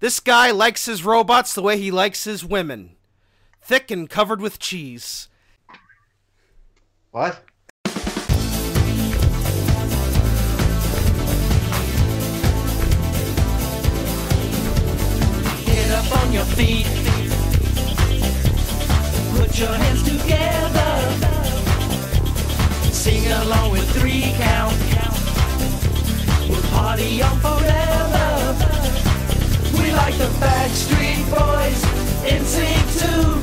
This guy likes his robots the way he likes his women. Thick and covered with cheese. What? Get up on your feet. Put your hands together. Sing along with 3 count. We'll party on forever. We like the Backstreet Boys, NSYNC too.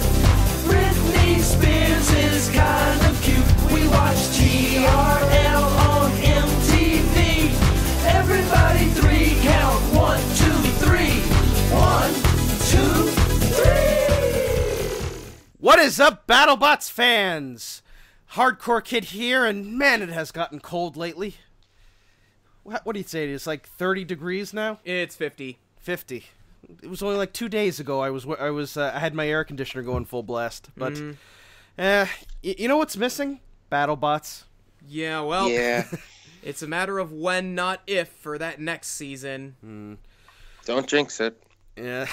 Britney Spears is kind of cute. We watch TRL on MTV. Everybody 3 count. 1, 2, 3. 1, 2, 3. What is up, BattleBots fans? Hardcore Kid here, and man, it has gotten cold lately. What do you say? It's like 30 degrees now? It's 50. 50. It was only like 2 days ago. I had my air conditioner going full blast. But, you know what's missing? BattleBots. Yeah, well, Yeah. it's a matter of when, not if, for that next season. Don't jinx it. Yeah.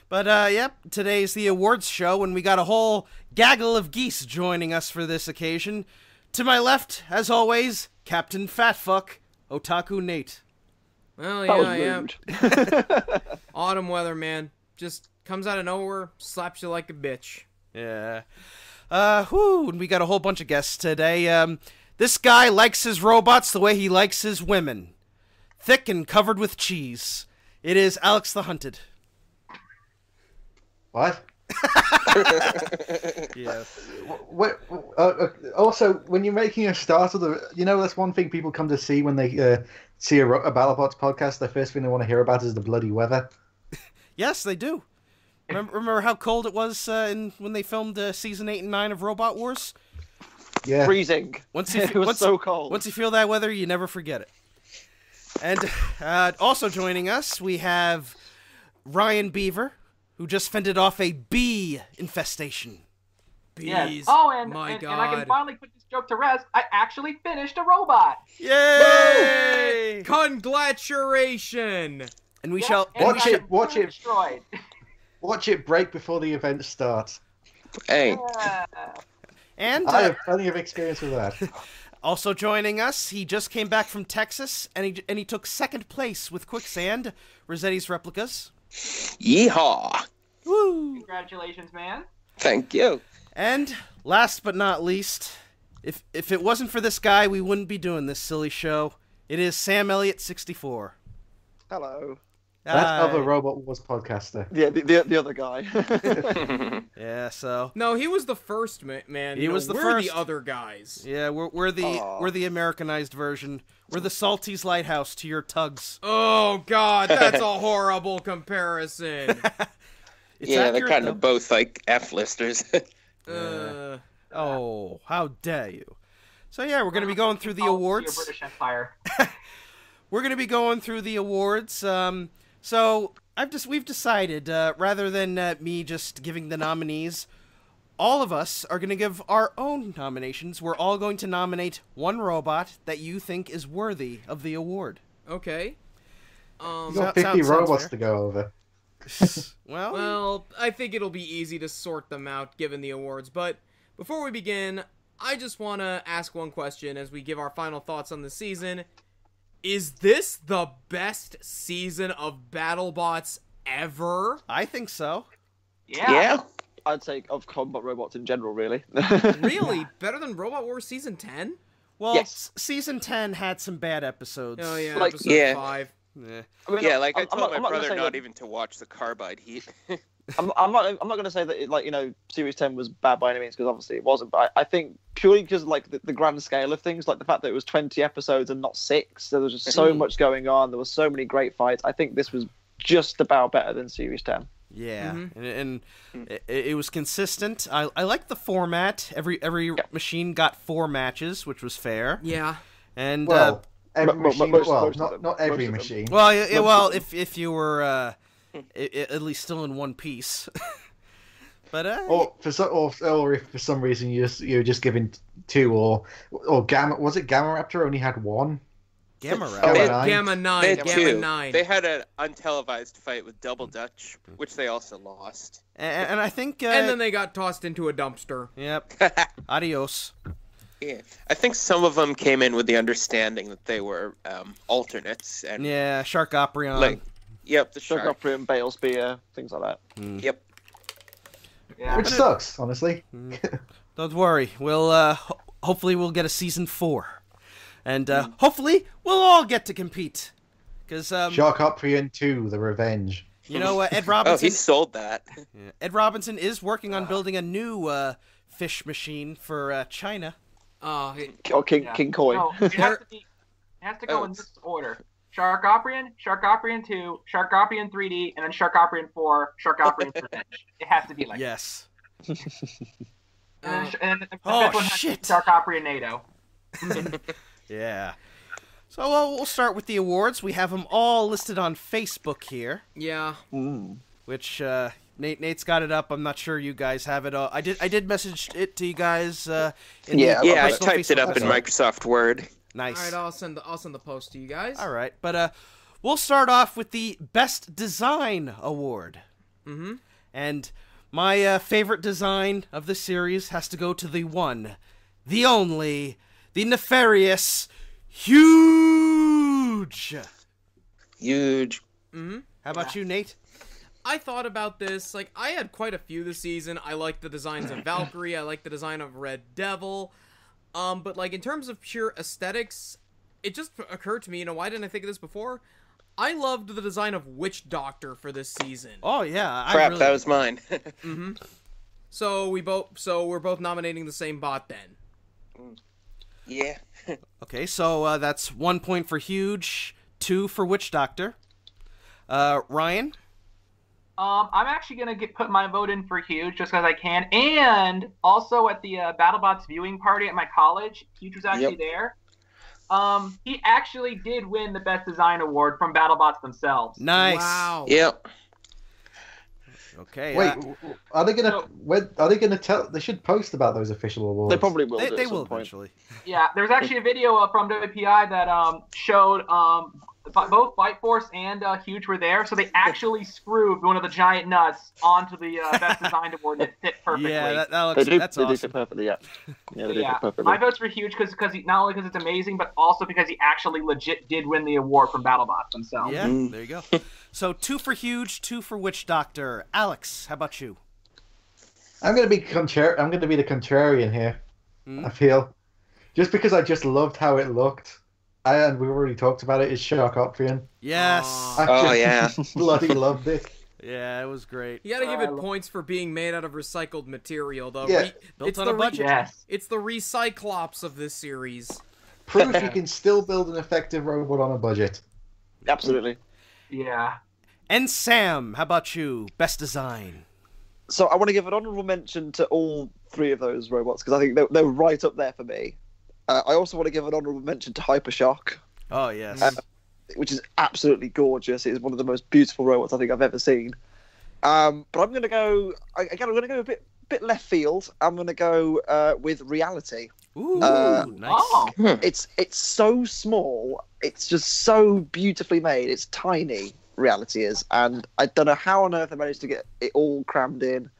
But, yep, today's the awards show, and we got a whole gaggle of geese joining us for this occasion. To my left, as always, Captain Fatfuck, Otaku Nate. Well, That yeah, was yeah. rude. Autumn weather, man. Just comes out of nowhere, slaps you like a bitch. Yeah. And we got a whole bunch of guests today. This guy likes his robots the way he likes his women. Thick and covered with cheese. It is Alexthehunted. What? Yeah. Also, when you're making a start of that's one thing people come to see when they see a BattleBots podcast. The first thing they want to hear about is the bloody weather. Yes, they do. Remember how cold it was when they filmed season 8 and 9 of Robot Wars? Yeah. Freezing. It was so cold. Once you feel that weather, you never forget it. And also joining us, we have Ryan Beaver, who just fended off a bee infestation. Bees. Yes. Oh, and My and God. I can finally put this joke to rest. I actually finished a robot. Yay! Congratulations! And we Yeah, shall and Watch I it, got watch it. Destroyed. Watch it break before the event starts. Hey, Yeah. and I have plenty of experience with that. also joining us, he just came back from Texas, and he took second place with Quicksand, ResettisReplicas. yeehaw! Woo! Congratulations, man. Thank you. And last but not least, if it wasn't for this guy, we wouldn't be doing this silly show. It is Sam Elliott 64. Hello. That Hi. other Robot Wars podcaster. Yeah, the other guy. Yeah, so No, he was the first man. He was the we're first. the other guys. yeah, we're the Aw. we're the Americanized version. We're the Salty's Lighthouse to your Tugs. Oh, God, that's a horrible comparison. It's Yeah, they're accurate, kind though. of both like F-listers. Oh, how dare you! So yeah, we're gonna be going through the Your awards. British Empire. We're gonna be going through the awards. So we've decided rather than me just giving the nominees, all of us are gonna give our own nominations. We're all going to nominate one robot that you think is worthy of the award. Okay. You've got Sounds 50 robots fair. to go over. Well, I think it'll be easy to sort them out given the awards, but before we begin, I just want to ask one question as we give our final thoughts on the season. Is this the best season of BattleBots ever? I think so. Yeah. I'd say of combat robots in general, really. Really? Better than Robot Wars Season 10? Well, Yes. season 10 had some bad episodes. Oh, yeah, Like- episode Yeah. 5. Yeah. I mean, Yeah, like I I'm told not my gonna brother say not that- even to watch the Carbide Heat. I'm not going to say that Series 10 was bad by any means, because obviously it wasn't. But I think purely because the grand scale of things, like the fact that it was 20 episodes and not 6, there was just so much going on. There were so many great fights. I think this was just about better than Series 10. Yeah, and it was consistent. I liked the format. Every machine got 4 matches, which was fair. Yeah. And Well, every most machine. of Well, them. not every Most of them. machine. well, yeah, well, if you were at least still in one piece. But Or if for some reason you're just giving 2 or Gamma, was it Gamma Raptor only had 1? Gamma Oh, Round. yeah. Gamma 9. They had Gamma two. 9. They had an untelevised fight with Double Dutch, which they also lost. And I think... and then they got tossed into a dumpster. Yep. Adios. Yeah, I think some of them came in with the understanding that they were alternates. And Yeah, Sharkoprion. Like, yep, the shark. Sharkoprion, Bale Spear, things like that. Yep. Yeah. Which sucks, honestly. Don't worry. We'll hopefully we'll get a season 4, and hopefully we'll all get to compete. Because Sharkoprion 2: The Revenge. you know Ed Oh, Robinson. he sold that. Ed Robinson is working on building a new fish machine for China. Or King Koi. No, it has to be. It has to go in this order: Sharkoprion, Sharkoprion 2, Sharkoprion 3D, and then Sharkoprion 4, Sharkoprion Revenge. It has to be like Yes. that. And the Oh, fifth one has to be shit. Sharkoprion NATO. Yeah. So we'll start with the awards. We have them all listed on Facebook here, Yeah. which Nate's got it up. I'm not sure you guys have it. I did message it to you guys. In Yeah, the Yeah, I personal typed it Facebook up in message. Microsoft Word. Nice. All right, I'll send the post to you guys. All right, but we'll start off with the Best Design Award. Mm-hmm. And my favorite design of the series has to go to the one, the only, the nefarious, Huge. Huge. Mm-hmm. How about you, Nate? I thought about this. Like, I had quite a few this season. I like the designs of Valkyrie. I like the design of Red Devil. But like in terms of pure aesthetics, it just occurred to me, why didn't I think of this before? I loved the design of Witch Doctor for this season. Oh yeah, Crap, that was mine. Mm-hmm. So we're both nominating the same bot then. Yeah. Okay, so that's 1 point for Huge, 2 for Witch Doctor. Ryan? I'm actually gonna put my vote in for Huge just because I can, and also at the BattleBots viewing party at my college, Huge was actually there. He actually did win the Best Design Award from BattleBots themselves. Nice. Wow. Yep. Okay. Wait, are they gonna tell? They should post about those official awards. They probably will. They at will some point. eventually. Yeah, there's actually a video from WPI that showed both Fight Force and Huge were there, so they actually screwed one of the giant nuts onto the Best Design Award and it fit perfectly. Yeah, that looks, They do. that's They do awesome. fit perfectly. Yeah. Yeah, they do fit perfectly. My vote's for Huge because not only because it's amazing, but also because he actually legit did win the award from BattleBots themselves. Yeah, there you go. So 2 for Huge, 2 for Witch Doctor. Alex, how about you? I'm gonna be the contrarian here. I feel, just because I just loved how it looked, and we've already talked about it. Is Sharkoprion. Yes. I Oh, just bloody loved it. Yeah, it was great. You gotta give it points for being made out of recycled material, though. Yeah. Built on a budget. Yes. It's the Recyclops of this series. Proof you can still build an effective robot on a budget. Absolutely. Yeah. And Sam, how about you? Best design. So I want to give an honourable mention to all 3 of those robots because I think they're right up there for me. I also want to give an honourable mention to Hypershock, Oh, yes. which is absolutely gorgeous. It is one of the most beautiful robots I think I've ever seen. But I'm going to go. I'm going to go a bit left field. I'm going to go with Reality. Ooh, nice. Oh. It's so small. It's just so beautifully made. It's tiny. Reality is, and I don't know how on earth I managed to get it all crammed in,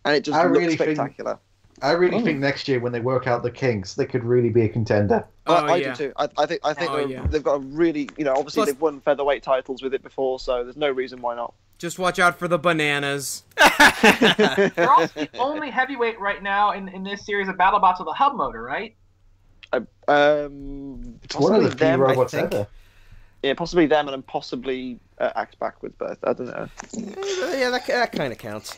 and it just I looks really think- spectacular. I really think next year when they work out the kinks, they could really be a contender. Oh, I yeah. do too. I think Oh, yeah. they've got a really, obviously Plus- they've won featherweight titles with it before, so there's no reason why not. Just watch out for the bananas. They're also the only heavyweight right now in this series of BattleBots with a hub motor, right? It's one Possibly of the few them, robots I think. ever. Yeah, possibly them, and then possibly Axe Backwards, but I don't know. Yeah, that kind of counts.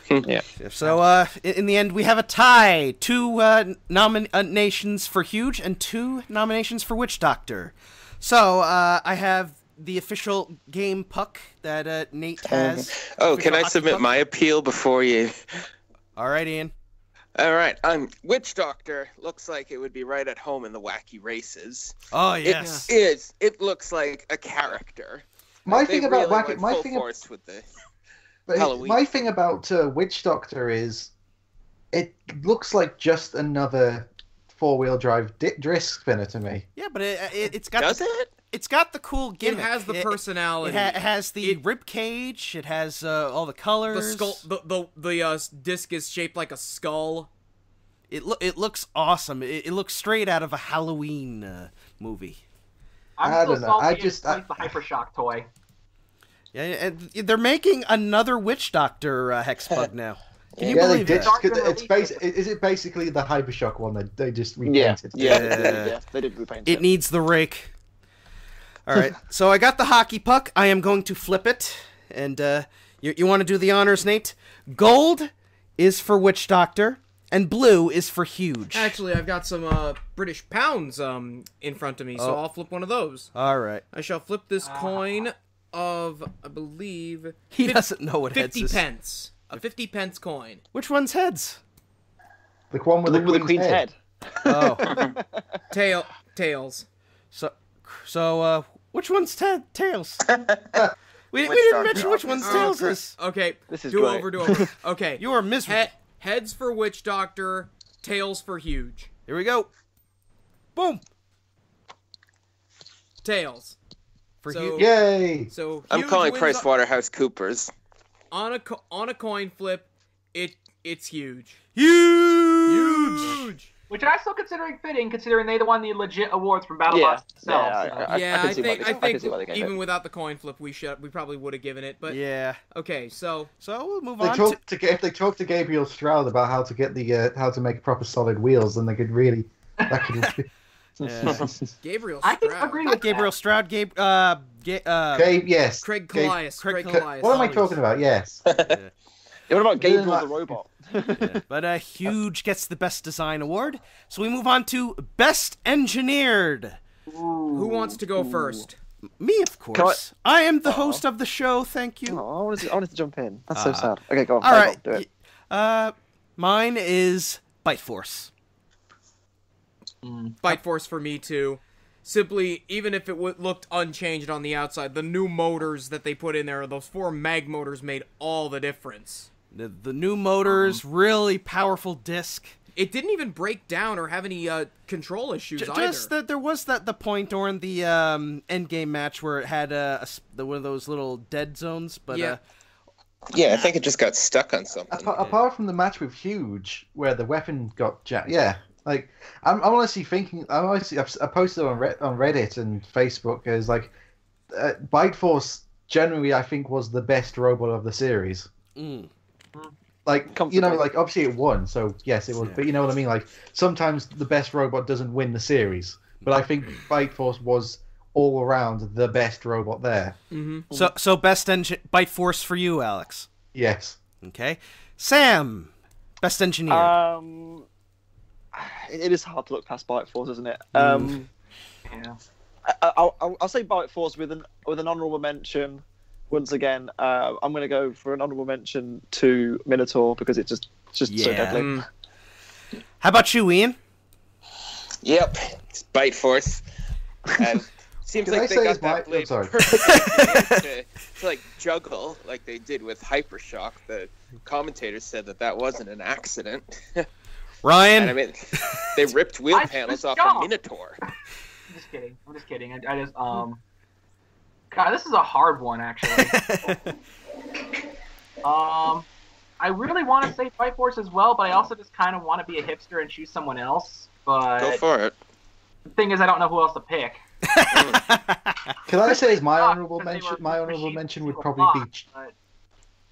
Yeah. So, in the end, we have a tie. 2 nominations for Huge and 2 nominations for Witch Doctor. So, I have the official game puck that Nate has. Oh, Official can I hockey submit puck. my appeal before you? All right, Ian. All right. Witch Doctor looks like it would be right at home in the wacky races. Oh, yes. It looks like a character. My They thing about really wacky, went my full thing, force with the but Halloween. my thing about Witch Doctor is, it looks like just another 4-wheel drive disc spinner to me. Yeah, but it's got Does it? It's got the cool gimmick. It has the personality. It has the rib cage. It has all the colors. The skull. The disc is shaped like a skull. It looks awesome. It looks straight out of a Halloween movie. I don't know. I just the Hypershock toy. Yeah, and they're making another Witch Doctor Hexbug now. Can you they believe did. that? Is it basically the Hypershock one that they just repainted? Yeah, they did repaint it. It needs the rake. All right, so I got the hockey puck. I am going to flip it, and you want to do the honors, Nate? Gold is for Witch Doctor, and blue is for Huge. Actually, I've got some British pounds in front of me, so I'll flip one of those. All right. I shall flip this coin of, I believe... He doesn't know what heads 50 is. pence. A 50 pence coin. Which one's heads? The one with the Queen's head. Oh. Tails. So, which one's Tails? we didn't mention which one's Tails is. Okay, this is do great. over. Okay. You are miserable. Heads for Witch Doctor, tails for Huge. Here we go. Boom. Tails. For Huge. Yay! So I'm Huge calling wins PricewaterhouseCoopers. on a coin flip. It's Huge. Huge. Which I'm still considering fitting, considering they won the legit awards from BattleBots themselves. I think why they gave even it. without the coin flip, we probably would have given it. But Yeah. okay, so we'll move They on. if they talk to Gabriel Stroud about how to get the how to make proper solid wheels, then they could really Yeah. Gabriel I can Stroud. agree Not with Gabriel Stroud. Gabe, yes. Craig Gabe- Colias. Craig Colias. What am I talking about? Yes. Yeah, what about Gabriel Like- the robot? Yeah. But Huge gets the Best Design Award. So we move on to Best Engineered. Who wants to go first? Me, of course. I am the host of the show. Thank you. Oh, I wanted to jump in. That's so sad. Okay, go on. All right. Do it. Mine is Bite Force. Bite Force for me too. Simply, even if it looked unchanged on the outside, the new motors that they put in there, those 4 mag motors, made all the difference. The new motors, really powerful disc. It didn't even break down or have any control issues either. Just that there was the point during the endgame match where it had one of those little dead zones, but Yeah. Yeah, I think it just got stuck on something. Apart from the match with Huge, where the weapon got jammed, yeah. Like, I'm honestly thinking. I posted on Reddit and Facebook as like, Bite Force generally I think was the best robot of the series. Like, you know, like obviously it won, so yes it was. Yeah. But you know what I mean. Like sometimes the best robot doesn't win the series, but I think Bite Force was all around the best robot there. Mm-hmm. So best Bite Force for you, Alex. Yes. Okay, Sam, Best Engineer. It is hard to look past Bite Force, isn't it? Yeah. I'll say Bite Force with an honourable mention. Once again, I'm going to go for an honourable mention to Minotaur because it's just so deadly. How about you, Ian? Yep, it's Bite Force. Seems Can I like they say got it's that blade sorry. perfectly to like juggle like they did with Hypershock. The commentators said that wasn't an accident. Ryan. And I mean, they ripped wheel panels off a Minotaur. I'm just kidding. I just God, this is a hard one actually. I really want to say Bite Force as well, but I also just kind of want to be a hipster and choose someone else. But Go for it. the thing is, I don't know who else to pick. Can I say as my honourable Because they mention? were My honourable machines mention to would a probably lot, be. but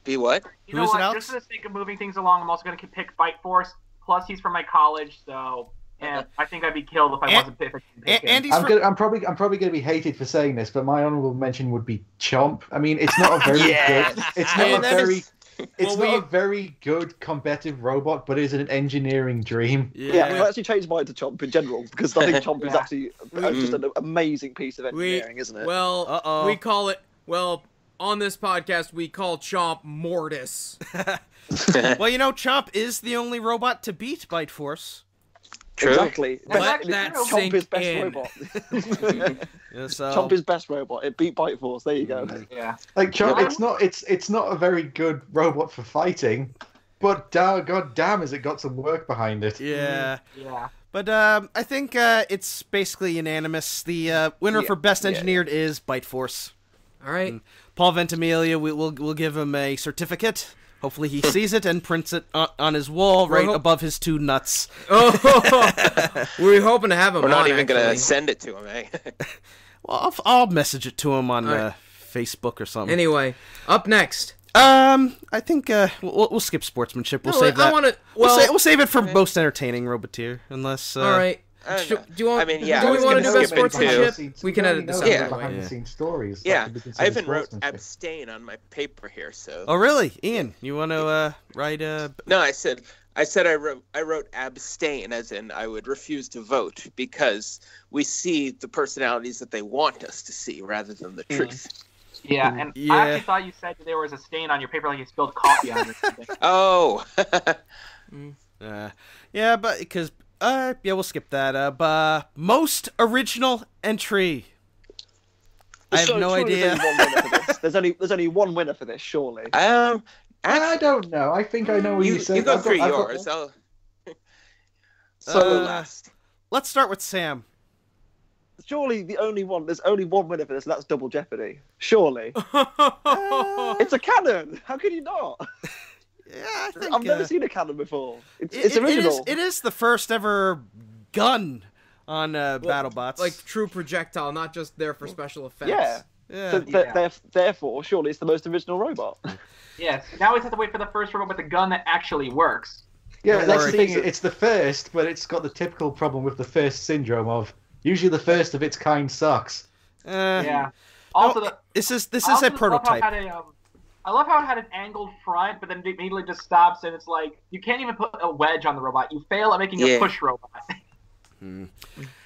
Be what? you Who know is it, what? Alex? Just for the sake of moving things along, I'm also going to pick Bite Force. Plus, he's from my college, so and I think I'd be killed if I wasn't picking him. Andy's I'm probably going to be hated for saying this, but my honourable mention would be Chomp. I mean, it's not a very Yes! good. It's not And a that very. is- It's well, not a very good competitive robot, but it's an engineering dream. Yeah, I actually changed mine to Chomp in general because I think Chomp is actually just an amazing piece of engineering, isn't it? Well, we call it. Well, on this podcast, we call Chomp Mortis. Well, you know, Chomp is the only robot to beat Bite Force. True. Exactly. Let that Chomp sink is best in. robot. Yeah, so... Chomp is best robot. It beat Bite Force. There you go. Yeah. Like Chomp, it's not a very good robot for fighting, but god damn, has it got some work behind it? Yeah. Yeah. But I think it's basically unanimous. The winner for Best Engineered is Bite Force. All right. And Paul Ventimiglia, we'll give him a certificate. Hopefully he sees it and prints it on his wall above his 2 nuts. Oh, we're hoping to have him. We're not on, even going actually. to send it to him, eh? Well, I'll message it to him on Facebook or something. Anyway, up next. I think we'll skip sportsmanship. We'll save that. We'll save it for most entertaining, Roboteer. Unless. All right. Do we want to do best sportsmanship? We can edit this out. Yeah. Behind-the-scenes stories. Yeah, I I even wrote abstain on my paper here, so. Oh really, Ian? You want to write No, I said I wrote abstain, as in I would refuse to vote because we see the personalities that they want us to see rather than the truth. Yeah, and I actually thought you said that there was a stain on your paper, like you spilled coffee on it or something. Oh. Yeah, but because we'll skip that. Most original entry. I have no idea. There's only one winner for this, surely. I don't know. I think I know what you said. You go through yours. Last. Let's start with Sam. Surely there's only one winner for this, and that's Double Jeopardy. Surely. It's a canon. How could you not? Yeah, I think, I've never seen a canon before. It's original. It is the first ever gun on BattleBots. Like true projectile, not just there for special effects. Yeah. So therefore, surely it's the most original robot. Yes. Now we have to wait for the first robot with the gun that actually works. Yeah, that's the thing. It's the first, but it's got the typical problem with the first syndrome of usually the first of its kind sucks. Yeah. Also, this is a prototype. I love how it had an angled front, but then it immediately just stops, and it's like you can't even put a wedge on the robot. You fail at making a push robot.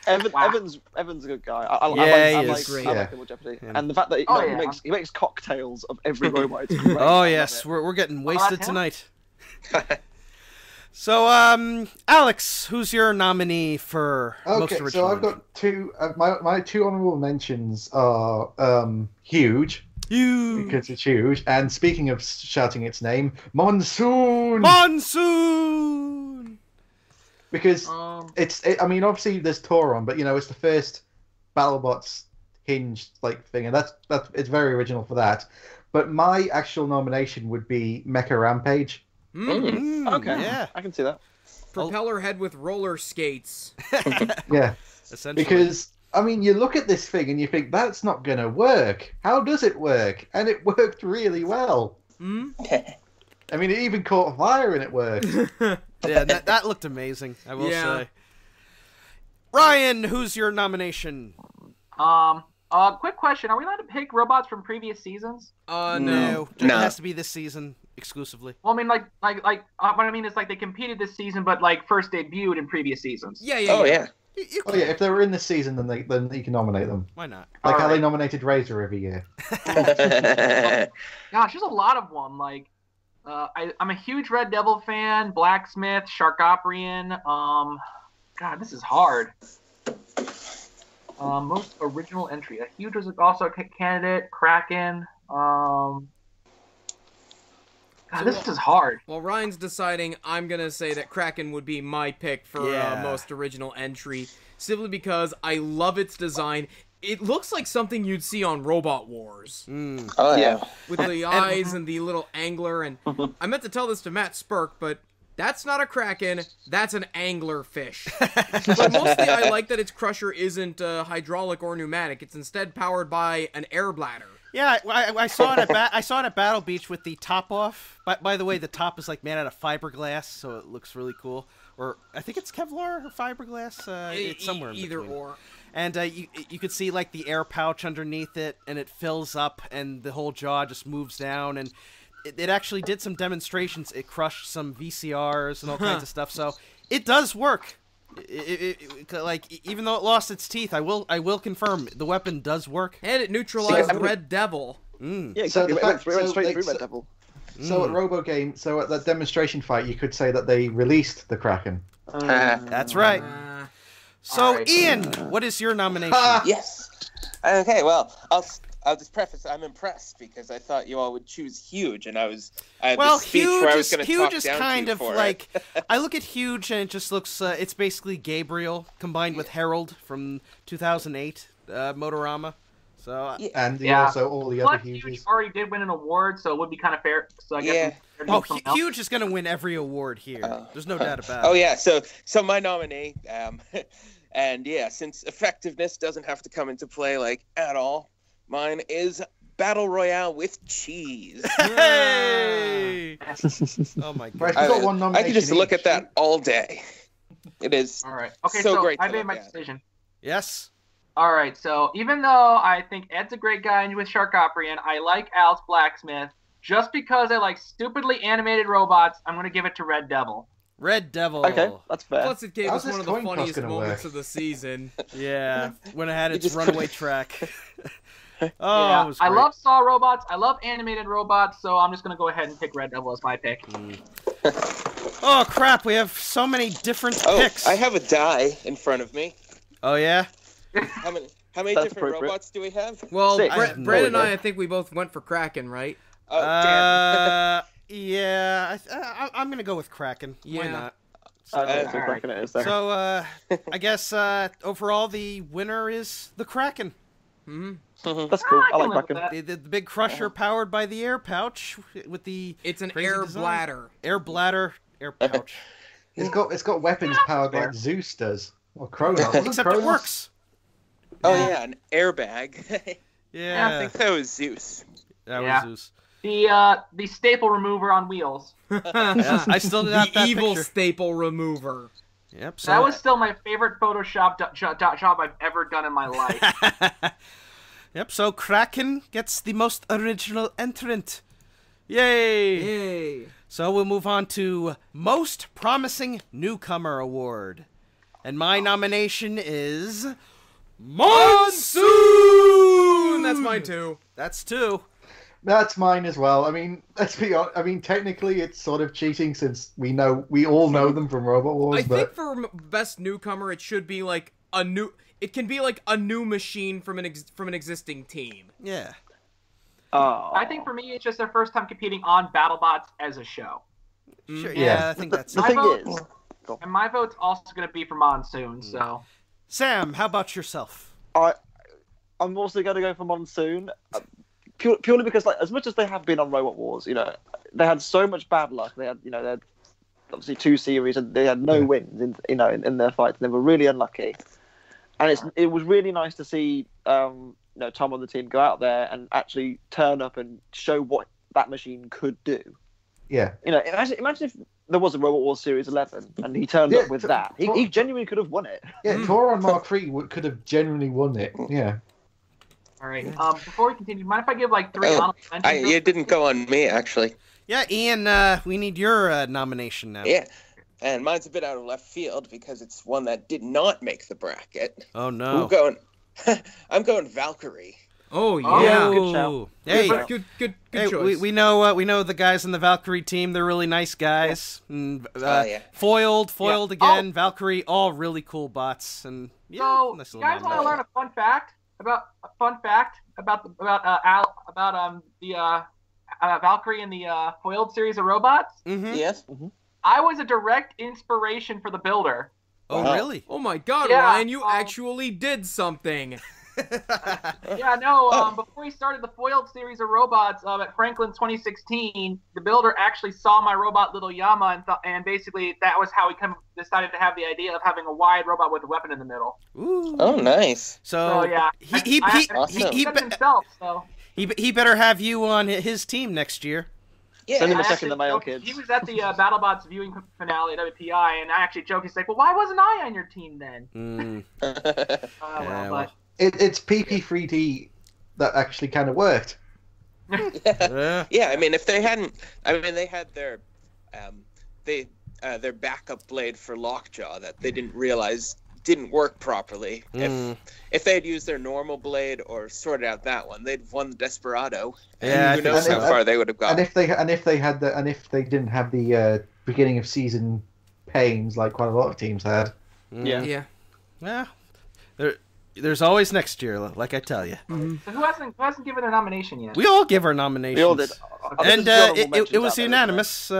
Evan's a good guy. I like Double Jeopardy, and the fact that he makes cocktails of every robot. It's great. Oh yes, we're getting wasted tonight. So, Alex, who's your nominee for most original? So I've got two. My 2 honorable mentions are huge. Because it's huge. And speaking of shouting its name, Monsoon. Because I mean, obviously there's Tauron, but it's the first BattleBots hinged thing, and that's it's very original for that. But my actual nomination would be Mecha Rampage. Okay, yeah, I can see that. Propeller head with roller skates. Yeah, essentially. Because I mean, you look at this thing and you think that's not going to work. How does it work? And it worked really well. I mean, it even caught fire and it worked. Yeah, that looked amazing, I will say. Ryan, who's your nomination? Quick question. Are we allowed to pick robots from previous seasons? No. It has to be this season exclusively. Well, I mean, what I mean is they competed this season, but first debuted in previous seasons. Yeah. If they were in this season, then you can nominate them. Why not? Like how they nominated Razor every year. Gosh, there's a lot of them. I'm a huge Red Devil fan. Blacksmith, Sharkoprian. God, this is hard. Most original entry. A huge was also a candidate. Kraken. This is hard. Well, Ryan's deciding. I'm going to say that Kraken would be my pick for most original entry, simply because I love its design. It looks like something you'd see on Robot Wars. Oh, yeah. With the eyes and the little angler. And I meant to tell this to Matt Spurk, but that's not a Kraken. That's an angler fish. But mostly I like that its crusher isn't hydraulic or pneumatic. It's instead powered by an air bladder. Yeah, I saw it at Battle Beach with the top off. By the way, the top is made out of fiberglass, so it looks really cool. Or I think it's Kevlar or fiberglass. It's somewhere in either between. or. And you could see the air pouch underneath it, and it fills up, and the whole jaw just moves down. And it actually did some demonstrations. It crushed some VCRs and all kinds of stuff. So it does work. Even though it lost its teeth, I will confirm the weapon does work. And it neutralized Red Devil. Yeah, exactly. It went straight through Red Devil. So at RoboGame, at that demonstration fight, you could say that they released the Kraken. That's right. So, right. Ian, what is your nomination? Yes. Okay, well, I'll just preface, I'm impressed because I thought you all would choose Huge, and I had Well, this speech where I was going to talk Huge is down kind to you of for like it. I look at Huge and it just looks. It's basically Gabriel combined with Harold from 2008 Motorama. So And Yeah. also all the other Plus, Huge Huges. already did win an award, so it would be kind of fair. So I guess Yeah. we fair to do something else. Huge is going to win every award here. There's no doubt about Oh it. yeah, so my nominee, and yeah, since effectiveness doesn't have to come into play like at all, mine is Battle Royale with cheese. Hey! Oh my Right, god! we've got one I nomination could just look each. at that all day. It is. All right. Okay, So so great to I made look my at. decision. Yes. All right, so even though I think Ed's a great guy with Sharkoprian, I like Al's Blacksmith. Just because I like stupidly animated robots, I'm going to give it to Red Devil. Red Devil. Okay, that's fair. Plus, it gave How's us this one of the coin toss funniest gonna moments work? of the season. Yeah, when it had its just runaway couldn't- track. Yeah, It was I great. love Saw robots. I love animated robots, so I'm just going to go ahead and pick Red Devil as my pick. Oh crap! We have so many different Oh, picks. I have a die in front of me. Oh yeah. How many That's different appropriate. robots do we have? Well, Six. Brad and There we I think we both went for Kraken, right? Oh, damn. Yeah. I'm gonna go with Kraken. Why Yeah. not? Okay, so Alright. Kraken it is then. So I guess overall the winner is the Kraken. That's cool. I can like live with Kraken. that. The big crusher powered by the air pouch with the It's an crazy air design. bladder. Air bladder, air pouch. It's got weapons powered like Zeus does. Or Kronos. Wasn't Except Kronos? it works. Oh yeah, an airbag. Yeah. I think that was Zeus. That Yeah. was Zeus. The staple remover on wheels. Yeah, I still did have The that evil picture. staple remover. Yep. So That was still my favorite Photoshop job I've ever done in my life. Yep. So Kraken gets the most original entrant. Yay! Yay. So we'll move on to Most Promising Newcomer Award. And my nomination is Monsoon! That's mine too. That's two. That's mine as well. I mean, let's be honest. I mean, technically, it's sort of cheating since we all know them from Robot Wars. I but think for best newcomer, it should be like a new. It can be like a new machine from an existing team. Yeah. Oh. I think for me, it's just their first time competing on BattleBots as a show. Sure. Yeah. Yeah, I think that's The it. My thing vote- is, And my vote's also going to be for Monsoon, so... Sam, how about yourself? I'm also going to go for Monsoon, purely because, like, as much as they have been on Robot Wars, you know, they had so much bad luck. They had obviously 2 series, and they had no wins in their fights. And they were really unlucky. And it was really nice to see Tom on the team go out there and actually turn up and show what that machine could do. yeah, Imagine if there was a Robot Wars Series 11 and he turned up with that. He genuinely could have won it. yeah. Toron Mark III could have genuinely won it. Yeah. All right. Before we continue, mind if I give, like, 3 Oh, honorable mentions? it didn't go on me actually. Yeah, Ian, we need your nomination now. Yeah, and mine's a bit out of left field because it's one that did not make the bracket. Oh, no. I'm going Valkyrie. Oh Oh, yeah. good shout. Hey, Good hey, choice. we know the guys in the Valkyrie team. They're really nice guys. And, Yeah. Foiled Yeah. again. Valkyrie, all really cool bots. And yeah, So, nice you little guys want to nomination. learn a fun fact about the Valkyrie in the foiled series of robots? Mhm. Yes. I was a direct inspiration for the builder. Oh, Wow. really? Oh my God, Yeah, Ryan! You actually did something. Yeah, no. Before he started the foiled series of robots at Franklin 2016, the builder actually saw my robot Little Yama, and basically that was how he decided to have the idea of having a wide robot with a weapon in the middle. Ooh. Oh, nice. So yeah, he Awesome. he said it himself. So he better have you on his team next year. Yeah. Send him a I second actually to mail, joked- kids. He was at the BattleBots viewing finale at WPI, and I actually joked. He's like, "Well, why wasn't I on your team then?" Mm. Well, well. but It's PP3D that actually kind of worked. Yeah, I mean, if they hadn't, they had their, their backup blade for Lockjaw that they didn't realize didn't work properly. If they had used their normal blade or sorted out that one, they'd won the Desperado. Yeah, I Who think knows so. how far they would have And gone. if they didn't have the beginning of season pains like quite a lot of teams had. Yeah. Yeah. Yeah. There, There's always next year, like I tell you. So who hasn't given their nomination yet? We all give our nominations. We all did. And it was unanimous.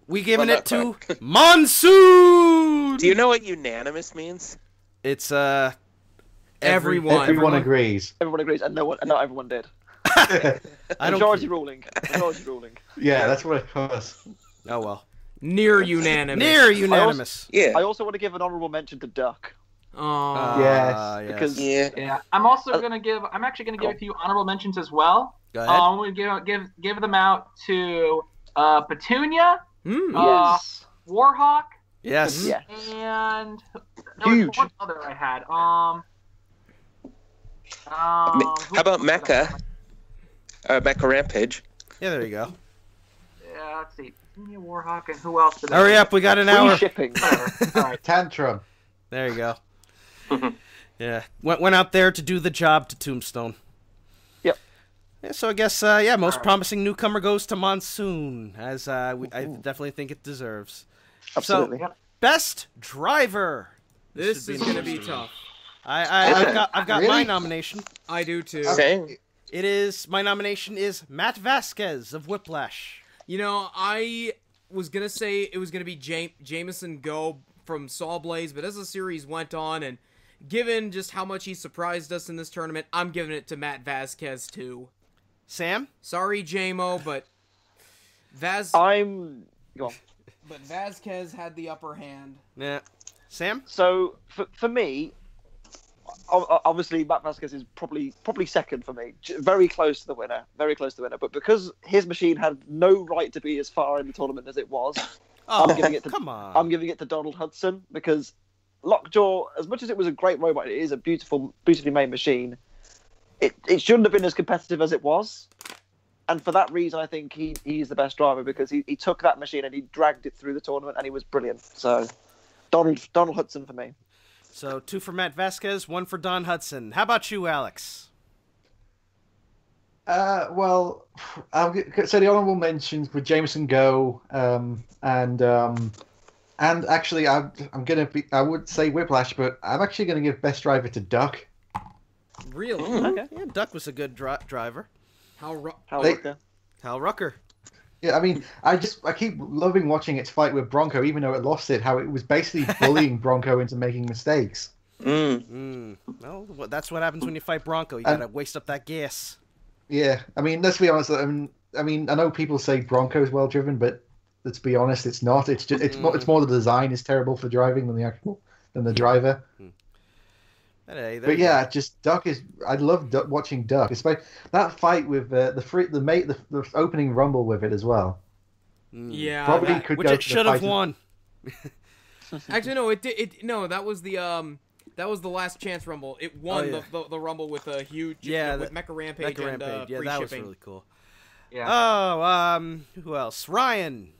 We given it to Monsoon. Do you know what unanimous means? It's Everyone. Everyone agrees. Everyone agrees, and not everyone did. I don't Majority care. ruling. Majority ruling. Yeah, that's what it was. Oh well. Near unanimous. Near unanimous. Yeah. I also want to give an honorable mention to Duck. Aw. Yes. Because Yeah. I'm actually gonna give a few honorable mentions as well. Go ahead. I'm gonna give them out to Petunia, yes. Warhawk, Yes. Yeah. and there was Huge. one other I had. How about Mecha? Mecha Rampage. Yeah, there you go. Yeah, let's see. Petunia, Warhawk, and who else? Did I Hurry up, we got an Free hour. shipping. Whatever. All right. Tantrum. There you go. Yeah, went out there to do the job to Tombstone. Yep. Yeah, so I guess most promising newcomer goes to Monsoon, as I definitely think it deserves. Absolutely. So, best driver. This should is an going to be interesting one. tough. I've got my Really? nomination. I do too. Same. My nomination is Matt Vasquez of Whiplash. You know, I was going to say it was going to be Jameson Go from Saw Blaze, but as the series went on, and given just how much he surprised us in this tournament, I'm giving it to Matt Vasquez too. Sam? Sorry, JMO, but Go on. But Vasquez had the upper hand. Yeah. Sam? So for me, obviously Matt Vasquez is probably second for me, very close to the winner, But because his machine had no right to be as far in the tournament as it was, Oh, I'm giving it to, come on. I'm giving it to Donald Hudson, because Lockjaw, as much as it was a great robot, it is a beautifully made machine. It shouldn't have been as competitive as it was. And for that reason, I think he's the best driver, because he took that machine and he dragged it through the tournament, and he was brilliant. So, Donald Hudson for me. So 2 for Matt Vasquez, 1 for Don Hudson. How about you, Alex? Well, so the honorable mentions were Jameson Go, and actually I would say Whiplash, but I'm actually gonna give best driver to Duck. Really? Okay. Yeah, Duck was a good driver. Hal They- Rucker. Hal Rucker. Yeah, I mean, I keep loving watching its fight with Bronco, even though it lost it. How it was basically bullying Bronco into making mistakes. Well, that's what happens when you fight Bronco. You gotta waste up that gas. Yeah, I mean, let's be honest. I mean, I know people say Bronco's well driven, but let's be honest, it's not. It's just it's more the design is terrible for driving than the driver. Hey, there But you yeah, go. just Duck is. I love watching Duck. Especially that fight with the opening rumble with it as well. Yeah. Probably that- could Which go it to should the have fight. won. Actually, no, it did. No, that was the last chance rumble. It won yeah. the rumble with a huge with Mecha Rampage Mecha and Rampage. Yeah, free that shipping. was really cool. Yeah. Oh, who else? Ryan.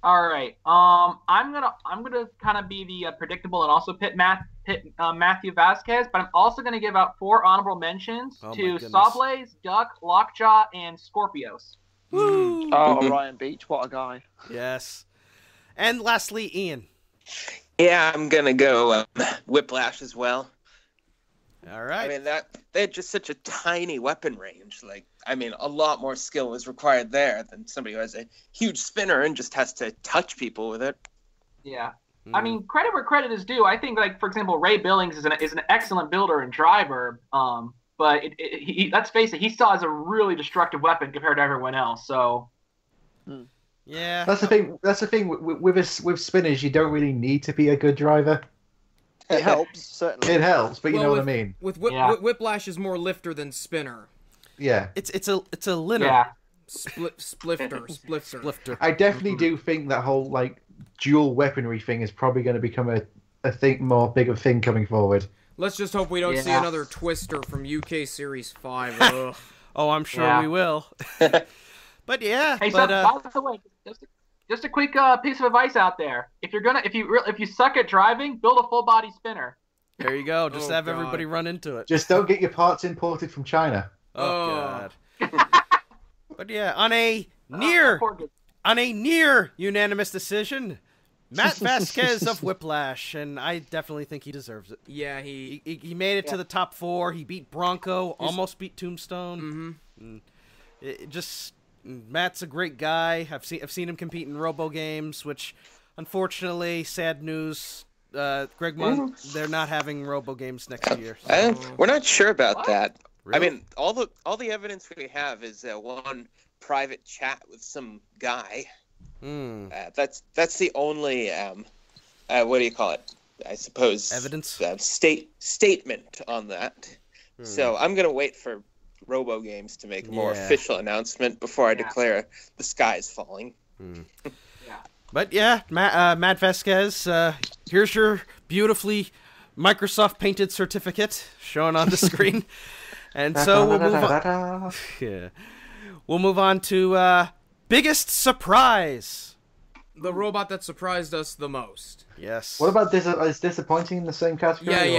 All right. I'm gonna kind of be the predictable and also pit Matthew Vasquez, but I'm also gonna give out 4 honorable mentions Oh, my to goodness. Sawblaze, Duck, Lockjaw, and Scorpios. Woo! Oh, Orion Beach, what a guy. Yes. And lastly, Ian. Yeah, I'm gonna go Whiplash as well. All right. I mean they had just such a tiny weapon range. Like, I mean, a lot more skill was required there than somebody who has a huge spinner and just has to touch people with it. Yeah. I mean, credit where credit is due. I think, like, for example, Ray Billings is an excellent builder and driver. But let's face it, he still has a really destructive weapon compared to everyone else. So. Yeah. That's the thing. That's the thing with spinners. You don't really need to be a good driver. It helps, certainly. It helps, but you know what I mean. With Yeah. Whiplash is more lifter than spinner. Yeah. It's a linner. Yeah. Splifter. I definitely do think that whole like dual weaponry thing is probably going to become a bigger thing coming forward. Let's just hope we don't see Yeah. another Twister from UK Series 5. Ugh. Oh, I'm sure Yeah. we will. But yeah, Hey, but so by the way, just a quick piece of advice out there: if you suck at driving, build a full body spinner. there you go. Just Oh, have God. everybody run into it. Just don't get your parts imported from China. Oh God. But yeah, on a near unanimous decision, Matt Vasquez of Whiplash, and I definitely think he deserves it. Yeah, he made it to the top 4. He beat Bronco, almost beat Tombstone. Matt's a great guy. I've seen him compete in Robo Games, which, unfortunately, sad news. Greg Monk, they're not having Robo Games next year. So. We're not sure about that. Really? I mean, all the evidence we have is one private chat with some guy. That's the only what do you call it? I suppose evidence statement on that. So I'm gonna wait for Robo Games to make a more official announcement before I declare the sky is falling. But yeah, Matt Vasquez, here's your beautifully Microsoft painted certificate shown on the screen. And so we'll move on. We'll move on to biggest surprise. The robot that surprised us the most. Yes. What about is disappointing in the same category? I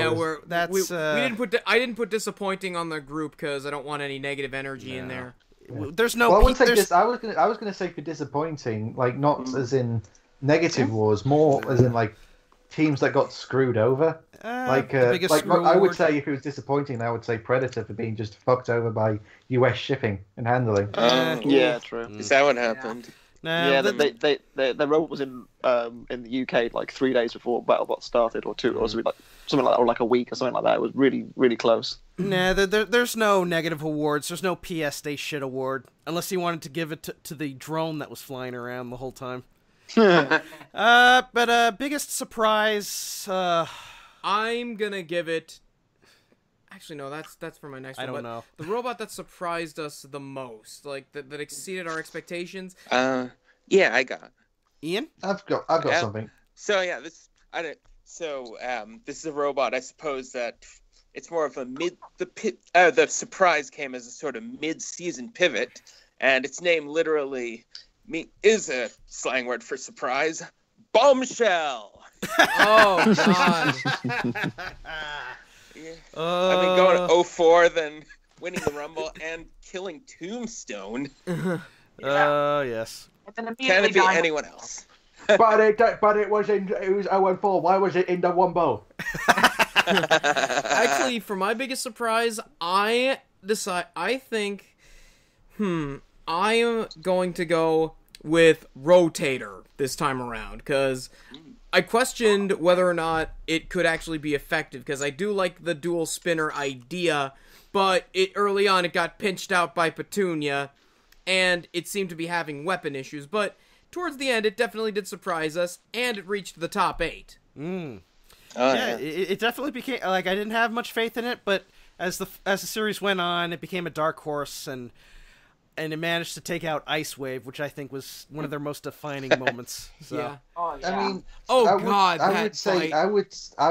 didn't put disappointing on the group because I don't want any negative energy in there. There's no. Well, I wouldn't say I was gonna say for disappointing, like not as in negative wars, more as in like teams that got screwed over. I would say if it was disappointing, I would say Predator for being just fucked over by US shipping and handling. Yeah, true. Is that what happened? The robot was in the UK like 3 days before BattleBots started, or something like that, or like a week or something like that. It was really, really close. Nah, there's no negative awards. There's no PS They Shit award, unless you wanted to give it to the drone that was flying around the whole time. But biggest surprise. I'm gonna give it. Actually, no. That's for my next one. I don't know. The robot that surprised us the most, like that exceeded our expectations. Yeah, I got. Ian, I've got something. So yeah, this is a robot. I suppose that it's more of a the surprise came as a sort of mid-season pivot, and its name literally is a slang word for surprise. Bombshell. Oh God. I've been going 0-4, then winning the Rumble and killing Tombstone. Yes. Can it be anyone else? but it was 0-4. Why was it in the Rumble? Actually, for my biggest surprise, I think I am going to go with Rotator this time around, because I questioned whether or not it could actually be effective, because I do like the dual spinner idea, but early on it got pinched out by Petunia, and it seemed to be having weapon issues, but towards the end it definitely did surprise us, and it reached the top 8. It definitely became, like, I didn't have much faith in it, but as the series went on, it became a dark horse, and it managed to take out Ice Wave, which I think was one of their most defining moments. So. Yeah. Oh, yeah. I mean, I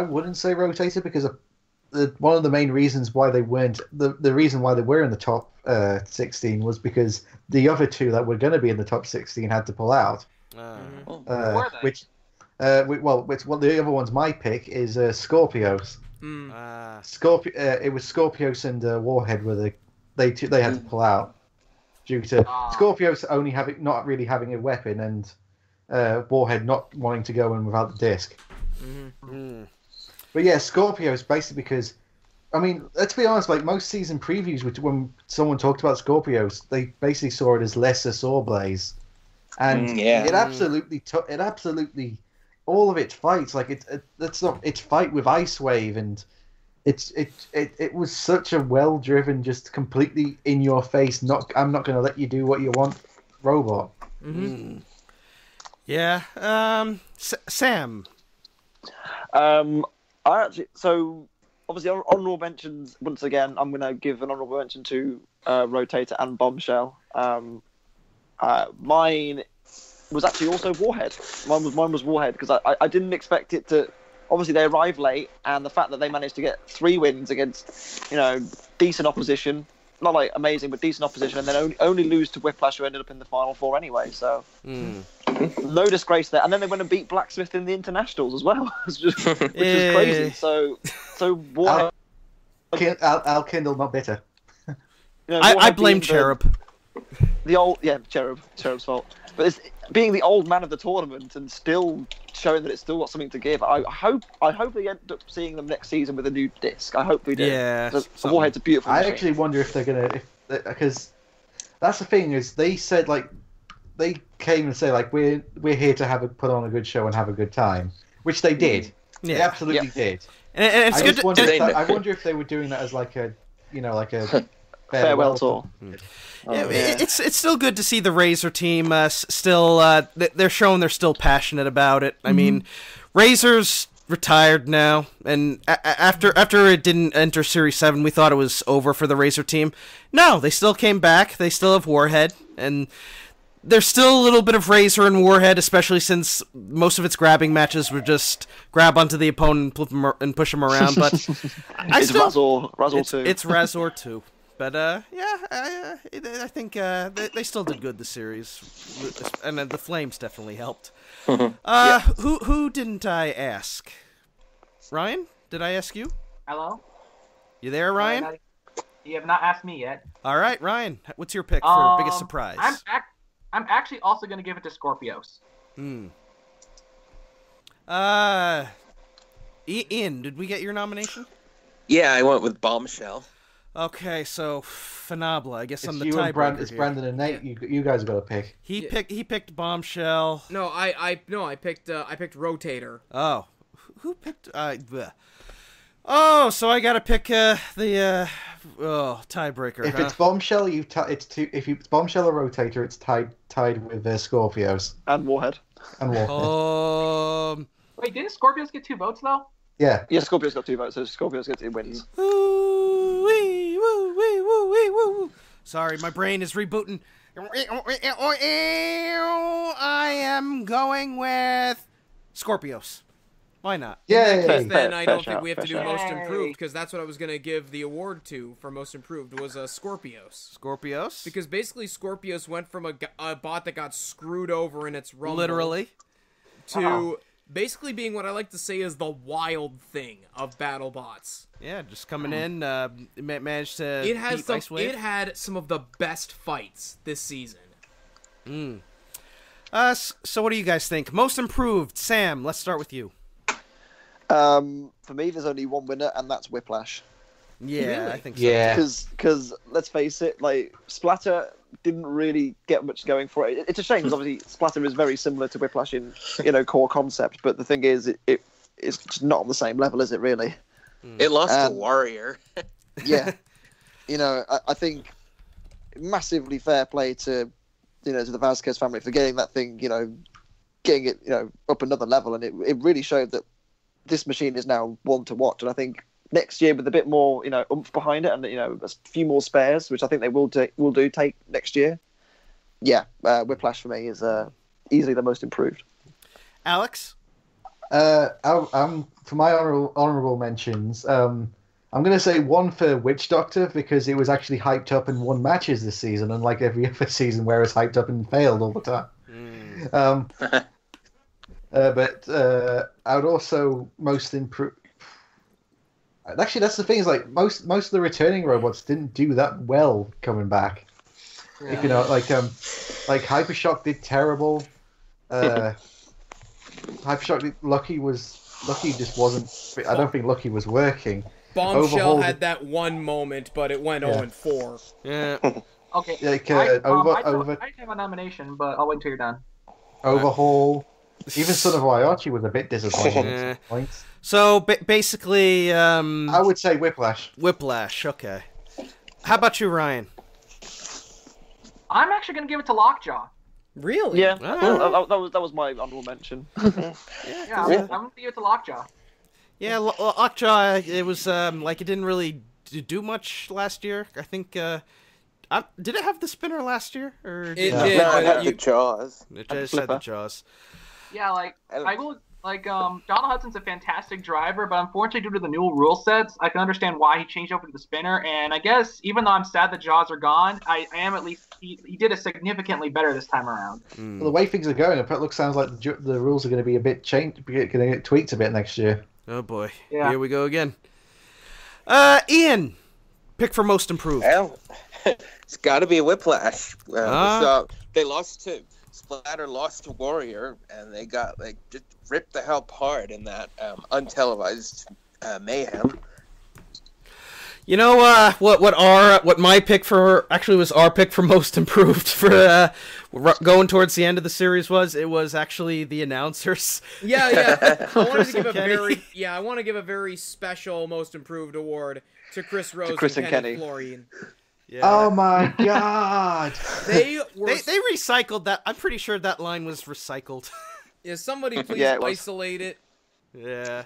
wouldn't say Rotator, because one of the main reasons why they weren't the reason why they were in the top 16 was because the other two that were going to be in the top 16 had to pull out. Which the other one's my pick is Scorpios. It was Scorpios and Warhead where they had to pull out due to Scorpios not really having a weapon and Warhead not wanting to go in without the disc. But yeah, Scorpios basically because, I mean, let's be honest, like most season previews, when someone talked about Scorpios, they basically saw it as lesser Sawblaze, and it absolutely all of its fights, like its fight with Ice Wave, and it was such a well driven, just completely in your face. I'm not going to let you do what you want, robot. Yeah. Sam. Obviously honorable mentions once again. I'm going to give an honorable mention to Rotator and Bombshell. Mine was actually also Warhead. Mine was Warhead because I didn't expect it to. Obviously, they arrived late, and the fact that they managed to get 3 wins against, decent opposition, not like amazing, but decent opposition, and then only lose to Whiplash, who ended up in the final 4 anyway. So, no disgrace there. And then they went and beat Blacksmith in the internationals as well, which is crazy. So Warhead. Al Kindle, not bitter. I blame Cherub. Cherub's fault. But it's being the old man of the tournament and still showing that it's still got something to give. I hope they end up seeing them next season with a new disc. I hope we do. Yeah, The Warhead's a beautiful I machine. actually wonder if they're gonna, because that's the thing is they said like they came and say like we're here to put on a good show and have a good time, which they did. They absolutely did. And it's good. I wonder if they were doing that as like a farewell tour. It's still good to see the Razor team still. They're showing they're still passionate about it. I mean, Razor's retired now, and after it didn't enter Series 7, we thought it was over for the Razor team. No, they still came back. They still have Warhead, and there's still a little bit of Razor and Warhead, especially since most of its grabbing matches were just grab onto the opponent and push them around. But It's Razor 2. It's Razor 2. But I think they still did good this series, and the Flames definitely helped. Who didn't I ask? Ryan, did I ask you? Hello? You there, Ryan? You have not asked me yet. All right, Ryan, what's your pick for biggest surprise? I'm actually also going to give it to Scorpios. Ian, did we get your nomination? Yeah, I went with Bombshell. Okay, so Fanabla, I guess I'm the you and tiebreaker It's here. Brandon and Nate. You guys have got to pick. He picked Bombshell. No, I picked Rotator. Oh, who picked? Oh, so I gotta pick the tiebreaker. If it's Bombshell, it's two. If it's Bombshell or Rotator, it's tied with Scorpios And Warhead. Wait, didn't Scorpios get 2 votes though? Yeah. Yeah, Scorpios got 2 votes, so Scorpios gets it wins. Woo, wee, woo, wee, woo, wee, woo. Sorry, my brain is rebooting. I am going with Scorpios. Why not? Yay! Then I don't think shout, we have to do fair most shout. improved, because that's what I was going to give the award to for most improved, was Scorpios. Scorpios? Because basically Scorpios went from a bot that got screwed over in its rumble Literally. to basically being what I like to say is the wild thing of BattleBots. Yeah, just coming in, managed to It had some of the best fights this season. So what do you guys think? Most improved, Sam, let's start with you. For me, there's only one winner, and that's Whiplash. Yeah, Really? I think so. Yeah. Because let's face it, like Splatter didn't really get much going for it. It's a shame because obviously Splatter is very similar to Whiplash in core concept, but the thing is, it's just not on the same level, is it really? It lost to Warrior. Yeah, I think massively fair play to to the Vasquez family for getting that thing, getting it up another level, and it really showed that this machine is now one to watch. And I think next year with a bit more oomph behind it, and a few more spares, which I think they will take next year. Yeah, Whiplash for me is easily the most improved. Alex? For my honorable mentions, I'm going to say one for Witch Doctor because it was actually hyped up and won matches this season, unlike every other season where it's hyped up and failed all the time. But I would also most improve. Actually, that's the thing is like most of the returning robots didn't do that well coming back. Yeah. If like Hypershock did terrible. Hypershock Lucky just wasn't. I don't think Lucky was working. Bombshell had that one moment, but it went 0-4. Yeah. Okay. Like, I have a nomination, but I'll wait until you're done. Overhaul. Even Son of Waiachi was a bit disappointing at some points. So basically, I would say Whiplash. Whiplash. Okay. How about you, Ryan? I'm actually going to give it to Lockjaw. Really? Yeah, Ah. that was my honorable mention. Yeah, I'm going to give it to Lockjaw. Yeah, Lockjaw. It was like it didn't really do much last year. I think. Did it have the spinner last year? Or It It did. had the Jaws. It just had the Jaws. Yeah, Donald Hudson's a fantastic driver, but unfortunately due to the new rule sets, I can understand why he changed over to the spinner, and I guess even though I'm sad the Jaws are gone, I am at least, he did it significantly better this time around. Well, the way things are going, it sounds like the rules are going to be a bit changed, going to get tweaked a bit next year. Oh boy. Yeah. Here we go again. Ian, pick for most improved. Well, it's got to be Whiplash. So they lost to Splatter lost to Warrior, and they got like just ripped the hell apart in that untelevised mayhem. You know what my pick for actually was our pick for most improved for going towards the end of the series was actually the announcers. Yeah. I wanted to give Kenny. I want to give a very special most improved award to Chris Rose Chris and and Kenny Kenny. Florian. Yeah. Oh my god! They were They recycled that. I'm pretty sure that line was recycled. yeah, somebody please Yeah, it was. isolate it. Yeah.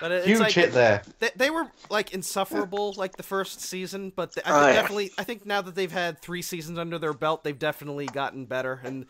But it's Huge like, hit there. They were like insufferable like the first season, but I think now that they've had 3 seasons under their belt, they've definitely gotten better, and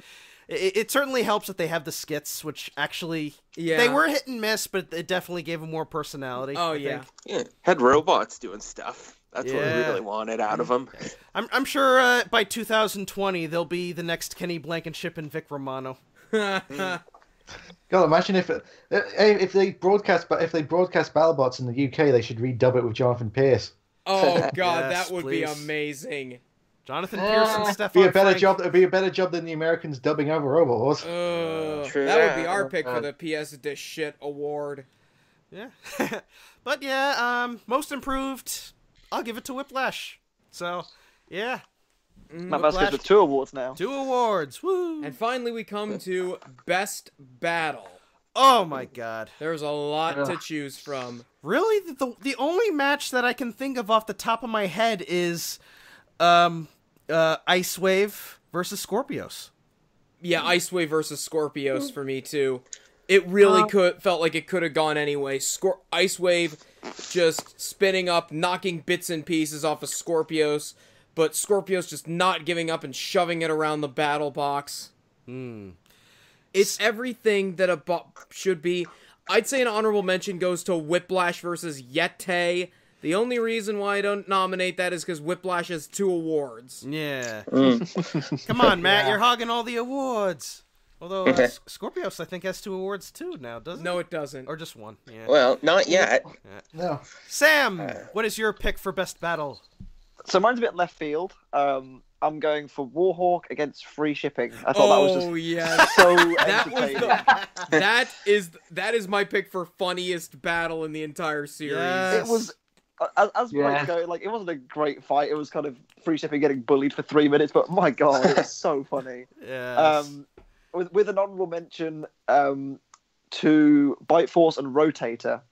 it certainly helps that they have the skits, which actually they were hit and miss, but it definitely gave them more personality. Oh I yeah. think. Yeah, had robots doing stuff. That's what we Yeah. really wanted out of them. I'm sure by 2020 they'll be the next Kenny Blankenship and Vic Romano. God, imagine if they broadcast BattleBots in the UK, they should redub it with Jonathan Pierce. Oh god, Yes, that would be please. amazing. Jonathan Pierce and Be Stefan a better Frank. job. It'd be a better job than the Americans dubbing over robots. True That would be that. our pick for the PS de shit award. Yeah. But yeah, most improved, I'll give it to Whiplash. So, yeah. My best Whiplash, goes with 2 awards now. 2 awards. Woo! And finally, we come to Best Battle. Oh my god. There's a lot to choose from. Really? The only match that I can think of off the top of my head is Ice Wave versus Scorpios. Yeah, Ice Wave versus Scorpios for me too. It really felt like it could have gone anyway. Ice Wave just spinning up, knocking bits and pieces off of Scorpios, but Scorpios just not giving up and shoving it around the battle box. It's everything that a bot should be. I'd say an honorable mention goes to Whiplash versus Yeti. The only reason why I don't nominate that is because Whiplash has 2 awards. Yeah. Come on, Matt, you're hogging all the awards. Although Scorpios, I think, has 2 awards too now, doesn't it? No, it doesn't. Or just 1. Yeah. Well, not yet. No. Sam, what is your pick for Best Battle? So mine's a bit left field. I'm going for Warhawk against free shipping. I thought that was just yeah. so That was entertaining. that is my pick for funniest battle in the entire series. Yes. It was as fights go, like it wasn't a great fight. It was kind of free shipping getting bullied for 3 minutes, but my god, it was so funny. Yes. With an honorable mention to Bite Force and Rotator.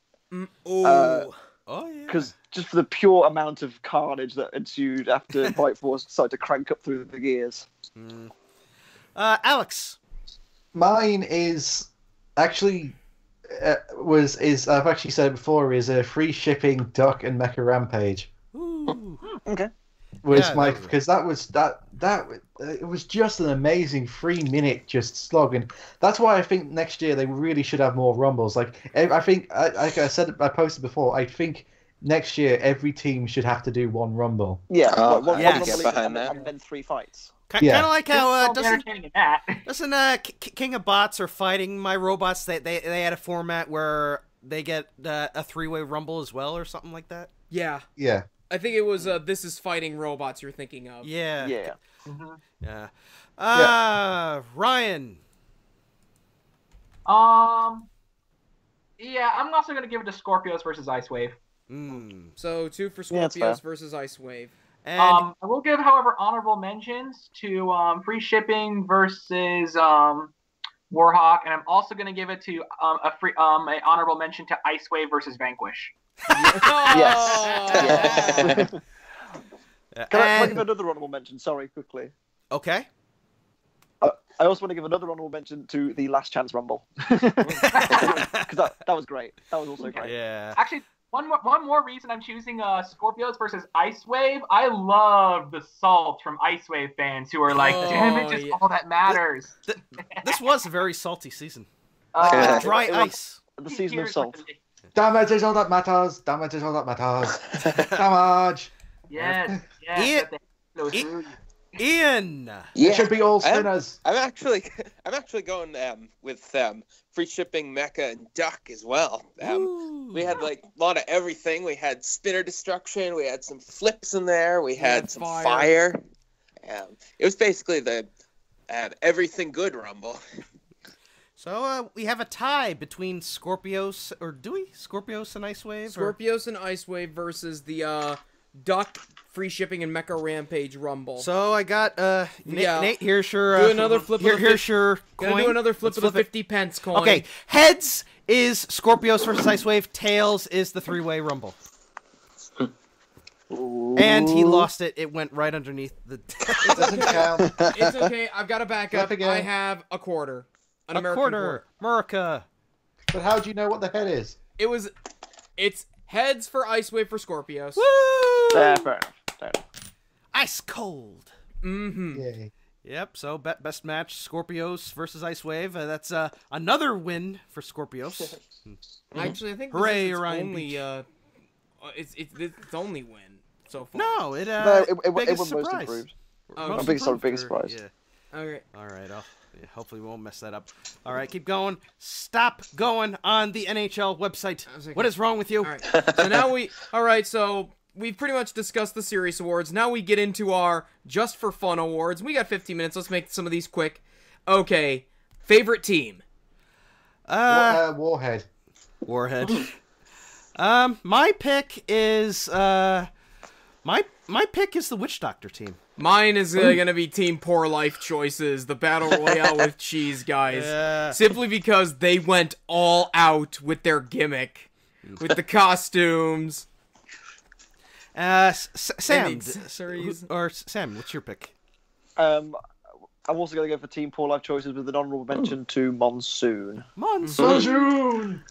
Oh yeah. Because just for the pure amount of carnage that ensued after Bite Force decided to crank up through the gears. Alex. Mine is actually I've actually said it before, is a free shipping Duck and Mecha Rampage. Ooh. Okay. Because it was just an amazing 3-minute just slog, and that's why I think next year they really should have more rumbles. Like I think, like I said, I posted before, I think next year every team should have to do 1 rumble. Yeah. yes. Rumble Get behind that. and then 3 fights. Kind of like how It's so entertaining in that. doesn't King of Bots or Fighting My Robots, they had a format where they get a 3-way rumble as well or something like that. Yeah. Yeah. I think it was This Is Fighting Robots you're thinking of. Yeah. Yeah. Yeah. Ryan. Yeah, I'm also gonna give it to Scorpios versus Ice Wave. So 2 for Yeah, that's fair. Scorpios versus Ice Wave. And I will give, however, honorable mentions to free shipping versus Warhawk, and I'm also gonna give it to an honorable mention to Ice Wave versus Vanquish. Yes. Can I give and- another honorable mention? Sorry, quickly. okay. I also want to give another honorable mention to the Last Chance Rumble. Because that was great. That was also great. Yeah. Actually, one more reason I'm choosing Scorpios versus Ice Wave. I love the salt from Ice Wave fans who are like, damage is all that matters. This was a very salty season. Dry it was ice. The season of salt. Damage is all that matters. Damage is all that matters. Damage. Yes. Ian. It should be all spinners. I'm actually going with free shipping Mecha and Duck as well. We had like a lot of everything. We had spinner destruction. We had some flips in there. We had some fire. It was basically the everything good Rumble. So we have a tie between Scorpios, or do we? Scorpios and Ice Wave? Scorpios and Ice Wave versus the Duck Free Shipping and Mecha Rampage Rumble. So I got Nate. Here's your do another flip. Here's your coin. Gonna do another flip of the 50 pence coin. Okay, heads is Scorpios versus Ice Wave. Tails is the three-way Rumble. And he lost it. It went right underneath the. It doesn't count. It's okay. I've got a backup. Flip again. I have a quarter. An American quarter. America. But how do you know what the head is? It's heads for Ice Wave for Scorpios. Woo! Fair enough. Ice cold. Mm-hmm. Yay. Yep. So best match: Scorpios versus Ice Wave. That's another win for Scorpios. Actually, I think Hooray, this is Orion only Beach. it's only win so far. No, it It biggest was most surprise. improved. Oh, Most biggest improved, surprise. Yeah. Okay. All right. Hopefully we won't mess that up. All right, keep going. Stop going on the NHL website. What is wrong with you? All right. So now so we've pretty much discussed the series awards. Now we get into our just for fun awards. We got 15 minutes. Let's make some of these quick. Okay. Favorite team. Warhead. Warhead. My pick is my pick is the Witch Doctor team. Mine is gonna be Team Poor Life Choices, the Battle Royale with Cheese guys. Yeah. Simply because they went all out with their gimmick. With the costumes. Sam, And accessories. Sam, what's your pick? I'm also going to go for Team Poor Life Choices with an honourable mention to Monsoon. Monsoon.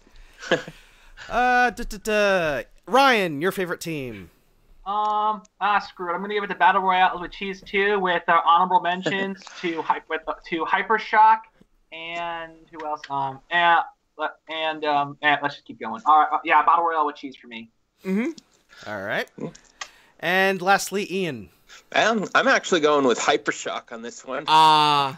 Ryan, your favorite team? Screw it. I'm gonna give it to Battle Royale with Cheese 2 with honorable mentions to Hypershock and who else? And let's just keep going. All right, yeah, Battle Royale with Cheese for me. Mm-hmm. All right. And lastly, Ian. I'm actually going with Hypershock on this one.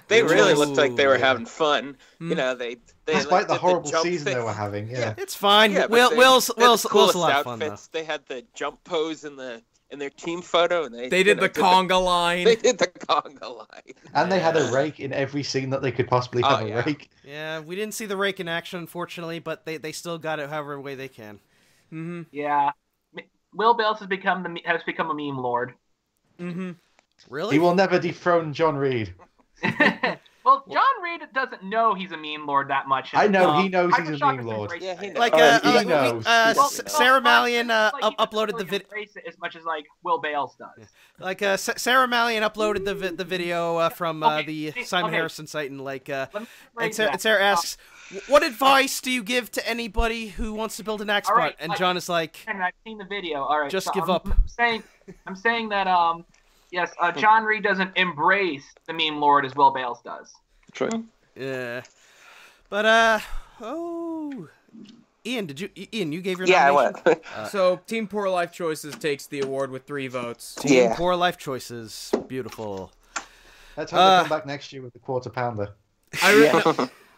They good really choice. looked like they were having fun. You know, they Despite the did horrible jump season thing. they were having, yeah. It's fine. Yeah, but Will's they had a the coolest lot of fun though. outfits. They had the jump pose in their team photo, and they did the conga line. They did the conga line. And they had a rake in every scene that they could possibly have a rake. Yeah, we didn't see the rake in action, unfortunately, but they still got it however way they can. Mm-hmm. Yeah, Will Bales has become a meme lord. Mm-hmm. Really? He will never dethrone John Reed. Well, John Reed doesn't know he's a meme lord that much. I know, he knows he's a Hypershock meme has lord. embraced Yeah, he it. knows. Like he knows. Sarah Malian Like, he doesn't uploaded the really video. embrace it as much as like Will Bales does. Like Sarah Malian uploaded the video from the Simon okay. Harrison site, and Let me and rephrase Sarah, that. Sarah asks, "What advice do you give to anybody who wants to build an X All bot?" right, And John is like, And I've seen the video. All right, Just so give I'm up. saying that yes, John Reed doesn't embrace the meme lord as Will Bales does. True. "Yeah," but Ian, you gave your nomination? I went. So Team Poor Life Choices takes the award with 3 votes. Team Poor Life Choices, beautiful. Let's hope they come back next year with the quarter pounder.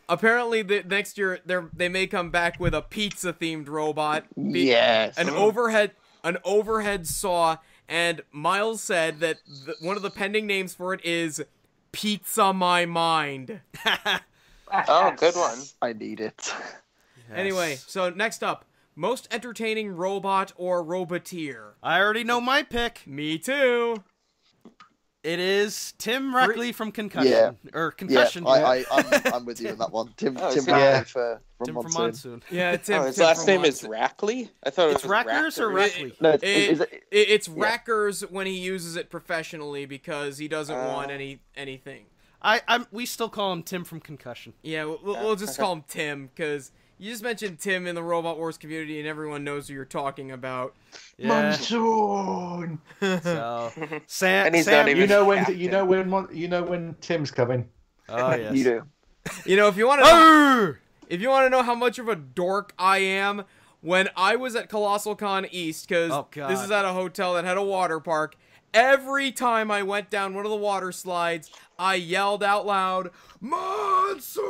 Apparently, next year they may come back with a pizza-themed robot. Yes. An overhead saw, and Miles said that one of the pending names for it is Pizza My Mind. Oh, good one. I need it. Yes. Anyway, so next up, most entertaining robot or roboteer. I already know my pick. Me too. It is Tim Reckley from Concussion. Yeah. Or Concussion. Yeah, I'm with you on that one. Tim Oh, Tim is Rackley it? from Tim from Monsoon. Monsoon. Yeah, Tim. His Tim last from name is Monsoon. Rackley? I thought It's it was Rackers or Rackley. Reckley? No, It's Rackers when he uses it professionally because he doesn't want anything. We still call him Tim from Concussion. Yeah, we'll just call him Tim because you just mentioned Tim in the Robot Wars community and everyone knows who you're talking about. Yeah. Monsoon. So Sam, And he's Sam, not even- You know when Tim's coming. Oh yes. You do. You know, if you want to know how much of a dork I am, when I was at Colossal Con East, because this is at a hotel that had a water park, every time I went down one of the water slides, I yelled out loud, Monsoon!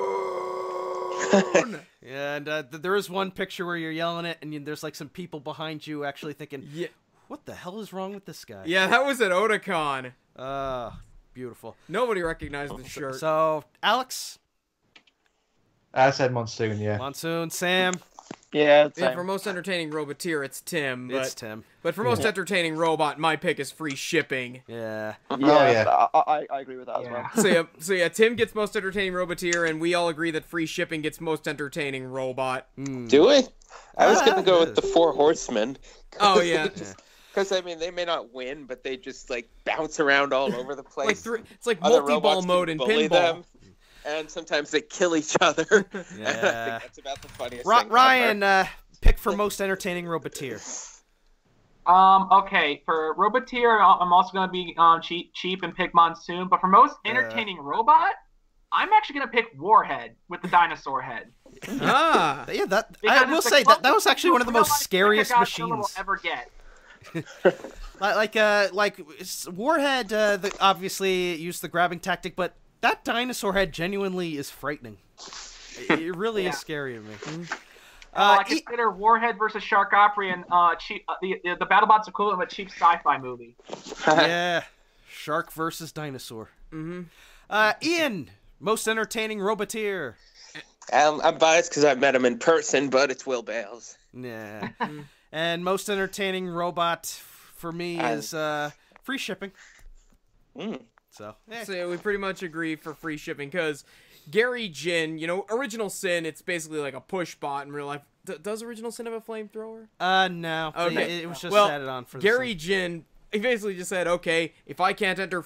Yeah, and there is one picture where you're yelling it, and there's like some people behind you actually thinking, Yeah. what the hell is wrong with this guy? Yeah, that was at Otakon. Beautiful. Nobody recognized the shirt. So, Alex? I said Monsoon, yeah. Monsoon, Sam? Yeah, Yeah, for most entertaining roboteer, it's Tim. But, It's Tim. But for most entertaining robot, my pick is free shipping. Yeah. Yeah, I agree with that as well. So yeah, Tim gets most entertaining roboteer, and we all agree that free shipping gets most entertaining robot. Do we? I was gonna go with the Four Horsemen. Oh yeah. Because I mean, they may not win, but they just like bounce around all over the place. It's like Other multi-ball robots mode can in bully pinball. them, and sometimes they kill each other. And I think Yeah. that's about the funniest thing Ryan, pick for most entertaining roboteer. Okay, for Roboteer, I'm also going to be cheap and pick Monsoon. But for most entertaining robot, I'm actually going to pick Warhead with the dinosaur head. Ah. Yeah, that Because I will it's the say that was closest actually one of the most real-life scariest Mechagodzilla machines. we'll ever get. Warhead, obviously used the grabbing tactic, but that dinosaur head genuinely is frightening. It really is scary to me. I consider Warhead versus Sharkopry and the BattleBots equivalent of a cheap sci-fi movie. Yeah, shark versus dinosaur. Ian, most entertaining roboteer. I'm biased because I've met him in person, but it's Will Bales. Yeah. And most entertaining robot for me is free shipping. So So we pretty much agree for free shipping, because Gary Jin, Original Sin, it's basically like a push bot in real life. Does Original Sin have a flamethrower? No. Okay. It was just added on for Gary Jin. He basically just said, okay, if I can't enter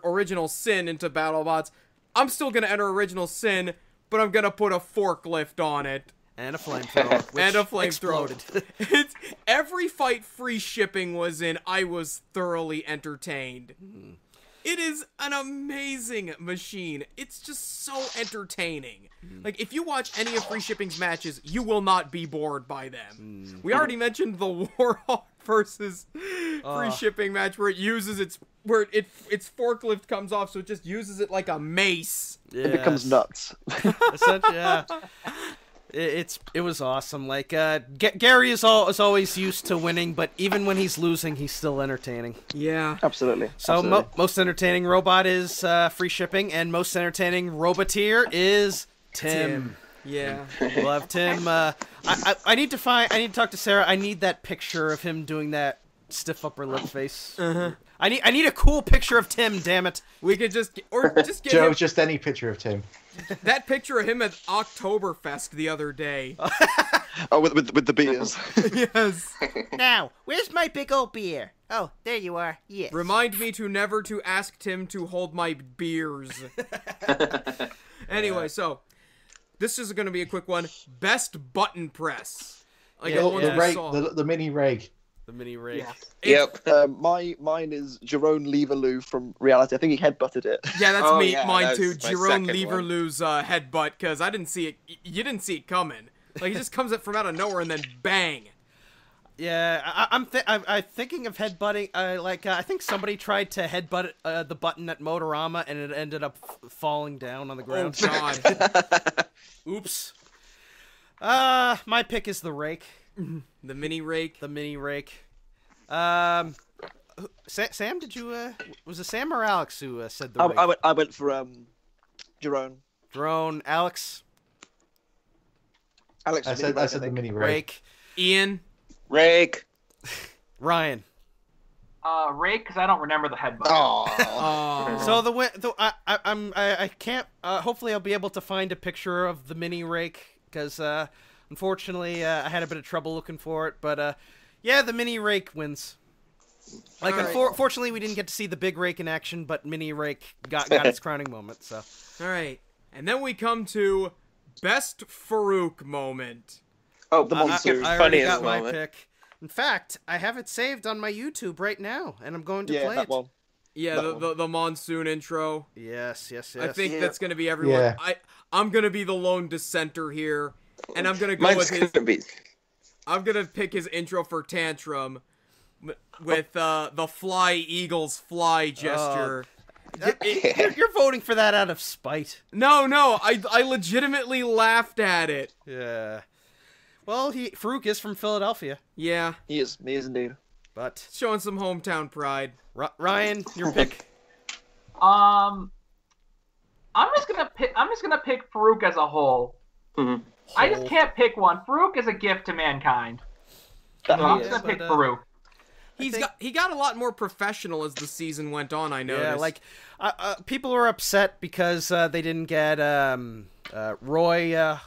Original Sin into BattleBots, I'm still gonna enter Original Sin, but I'm gonna put a forklift on it. And a flamethrower. And a flamethrower. Exploded. Every fight free shipping was in, I was thoroughly entertained. It is an amazing machine. It's just so entertaining. Like, if you watch any of free shipping's matches, you will not be bored by them. We already mentioned the Warhawk versus free shipping match where its forklift comes off, so it just uses it like a mace. It becomes nuts. Yeah. It was awesome. Like Gary is always used to winning, but even when he's losing, he's still entertaining. Yeah, absolutely. So most entertaining robot is free shipping, and most entertaining roboteer is Tim. Yeah, we'll have Tim. I need to talk to Sarah. I need that picture of him doing that stiff upper lip face. I need a cool picture of Tim. Damn it. We could just get Joe, him. just any picture of Tim. That picture of him at Oktoberfest the other day. Oh, with the beers. Yes. Now, where's my big old beer? Oh, there you are. Yes. Remind me to never to ask Tim to hold my beers. Anyway, so this is going to be a quick one. Best button press. Like the mini rake. The mini rake. Yep. Mine is Jerome Leverloo from Reality. I think he headbutted it. Yeah, that's me. Yeah, Mine too. that's my Jerome second one. Leverloo's headbutt, because I didn't see it. You didn't see it coming. Like, he just comes up from out of nowhere and then bang. Yeah, I'm thinking of headbutting. I think somebody tried to headbutt the button at Motorama, and it ended up falling down on the ground. Oh God. Oops. My pick is the rake. The mini rake. The mini rake. Sam, did you? Was it Sam or Alex who said the rake? I went for Jerome. Drone, Alex. Alex. I said the mini rake. Ian. Rake. Ryan. Rake, because I don't remember the headbutt. Oh. So I can't. Hopefully, I'll be able to find a picture of the mini rake, because unfortunately I had a bit of trouble looking for it. But yeah, the mini rake wins. Like, unfortunately, we didn't get to see the big rake in action, but mini rake got its crowning moment. So. All right, and then we come to best Farouk moment. Oh, the monsoon. I already Funniest got my moment. pick. In fact, I have it saved on my YouTube right now, and I'm going to play that it. one. Yeah, the monsoon intro. Yes. I think that's gonna be everyone. Yeah. I'm gonna be the lone dissenter here, and I'm gonna go Mine's with his. gonna be. I'm gonna pick his intro for Tantrum, with the fly eagles fly gesture. You're voting for that out of spite. No, I legitimately laughed at it. Yeah. Well, Farouk is from Philadelphia, Yeah, He is indeed. but showing some hometown pride. Ryan, your pick. I'm just gonna pick Farouk as a whole. Mhm. I just can't pick one. Farouk is a gift to mankind. So I'm just gonna pick Farouk. He got a lot more professional as the season went on, I noticed. Yeah, like, people were upset because they didn't get Roy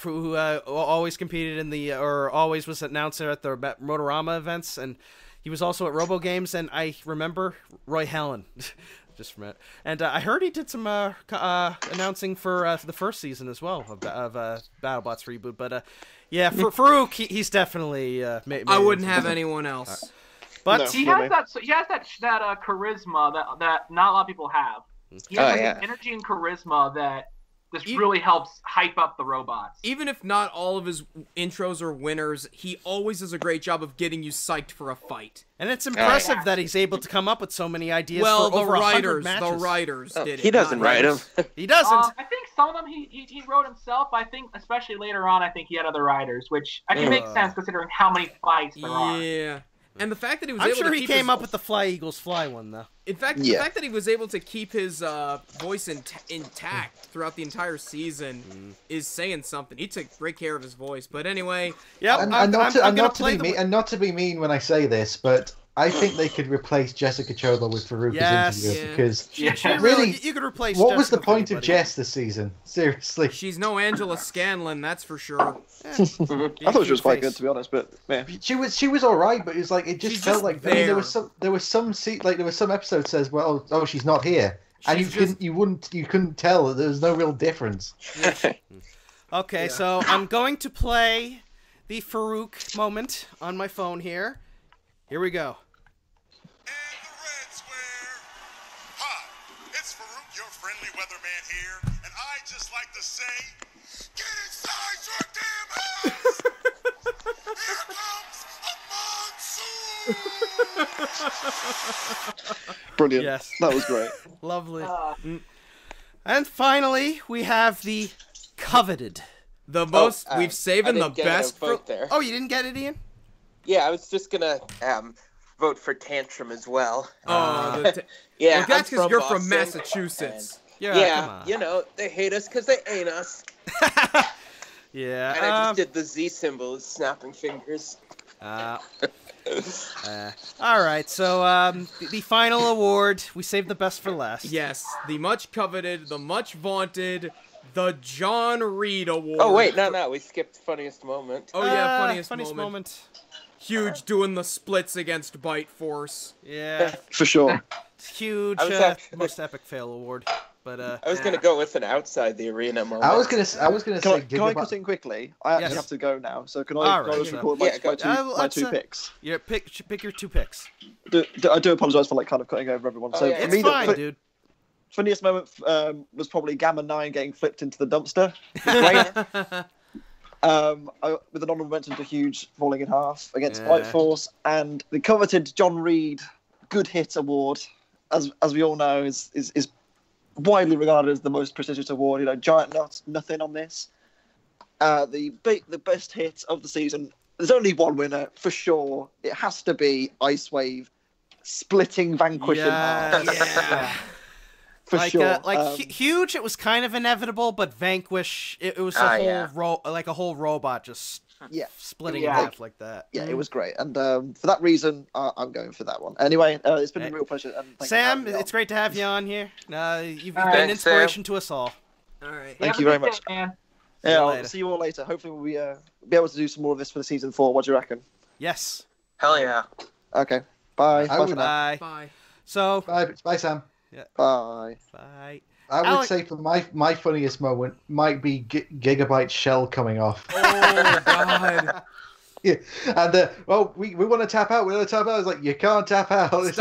who always competed in the, or always was announcer at the Motorama events, and he was also at Robo Games, and I remember Roy Helen. Just from it. And I heard he did some announcing for the first season as well of BattleBots reboot. But yeah, for Farouk, he's definitely. I wouldn't have anyone else. But no, he has that charisma that not a lot of people have. He has energy and charisma that this really helps hype up the robots. Even if not all of his intros are winners, he always does a great job of getting you psyced for a fight. And it's impressive that he's able to come up with so many ideas for over 100 matches. The writers did it. He doesn't write them. He doesn't. I think some of them he wrote himself. I think, especially later on, I think he had other writers, which I can make sense considering how many fights there are. Yeah. And the fact that he was I'm able sure to he keep came his... up with the Fly Eagles Fly one, though. In fact, the fact that he was able to keep his voice intact throughout the entire season is saying something. He took great care of his voice. But anyway, and not to be mean when I say this, but I think they could replace Jessica Choba with Farouk as interviewer because really, you could replace. What was the point of Jess this season? Seriously, she's no Angela Scanlon, that's for sure. I thought she was quite good, to be honest, but yeah. She was all right, but it was like it just felt like there was some episode says, well, oh, she's not here, and you couldn't tell that there was no real difference. Okay, so I'm going to play the Farouk moment on my phone here. Here we go. And the red square. Hi, it's Farouk, your friendly weatherman here, and I just like to say, get inside your damn house! Here comes a monsoon! Brilliant. Yes. That was great. Lovely. And finally, we have the coveted. The most we've saved the best for there. Oh, you didn't get it, Ian? Yeah, I was just gonna vote for Tantrum as well. Oh, yeah, well, that's because you're from Boston, Massachusetts. Yeah, you know, they hate us because they ain't us. Yeah. And I just did the Z symbol, snapping fingers. All right, so the final award, we saved the best for last. Yes, the much coveted, the much vaunted, the John Reed Award. Oh wait, no, we skipped funniest moment. Oh yeah, funniest moment. Huge doing the splits against Bite Force. Yeah, for sure. Huge, most epic fail award. But I was gonna go with an outside the arena moment. I was gonna say. Can I cut in quickly? I actually have to go now, so can I just record my two picks? Yeah, pick your 2 picks. I do apologise for kind of cutting over everyone. So it's fine, dude. Funniest moment was probably Gamma 9 getting flipped into the dumpster. With an honourable mention to Huge falling in half against Bite Force, and the coveted John Reed Good Hit Award, as we all know, is widely regarded as the most prestigious award. You know, giant nothing on this. The best hit of the season. There's only one winner for sure. It has to be Ice Wave splitting Vanquish in half. Yeah. For sure. Huge, it was kind of inevitable, but Vanquish, it was a whole robot just splitting in half like that. Yeah, it was great, and for that reason, I'm going for that one. anyway, it's been a real pleasure. And Sam, it's great to have you on here. You've been an inspiration to us all. All right, thank you very much. Man. Yeah, I'll see you all later. Hopefully, we'll be able to do some more of this for the season 4. What do you reckon? Yes. Hell yeah. Okay. Bye. Bye. Bye. So. Bye, Sam. Yeah. Bye. Bye. I would say for my funniest moment might be Gigabyte Shell coming off. Oh God. Yeah, and we want to tap out. We want to tap out. It's like you can't tap out. And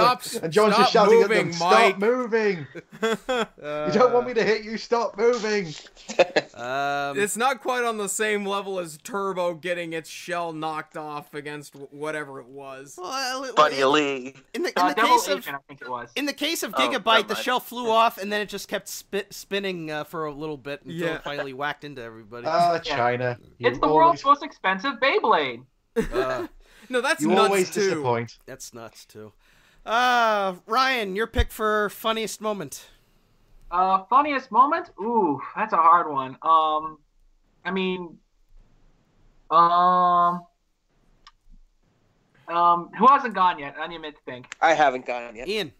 John's just shouting at them, "Stop moving! You don't want me to hit you. Stop moving!" It's not quite on the same level as Turbo getting its shell knocked off against whatever it was. Buddy Lee. In the case of Gigabyte, the shell flew off and then it just kept spinning for a little bit until it finally whacked into everybody. China. It's the world's most expensive Beyblade. No, that's You nuts always too. disappoint. That's nuts too. Ryan, your pick for funniest moment. Funniest moment? Ooh, that's a hard one. I mean, who hasn't gone yet? I need a minute to think. I haven't gone yet. Ian.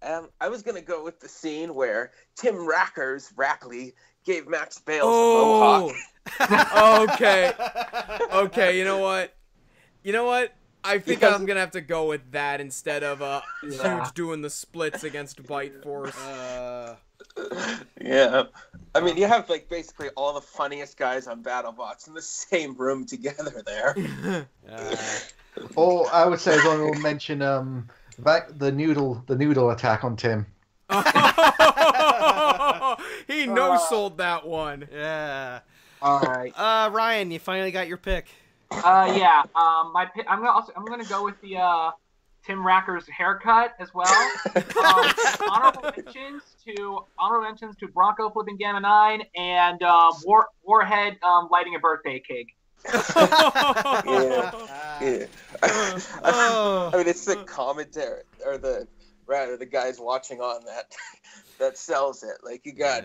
I was gonna go with the scene where Tim Rapley gave Max Bales a mohawk. Okay. Okay, you know what? I think I'm gonna have to go with that instead of Huge doing the splits against Bite Force. Yeah. I mean, you have like basically all the funniest guys on BattleBots in the same room together there. Or I would say as well, we'll mention the noodle attack on Tim. He no-sold that one. Yeah. All right. Ryan, you finally got your pick. Yeah. My pick. I'm gonna go with the Tim Racker's haircut as well. Honorable mentions to Bronco flipping Gamma 9 and Warhead lighting a birthday cake. Yeah. I mean, it's the commentary or the guys watching on that sells it. Like you got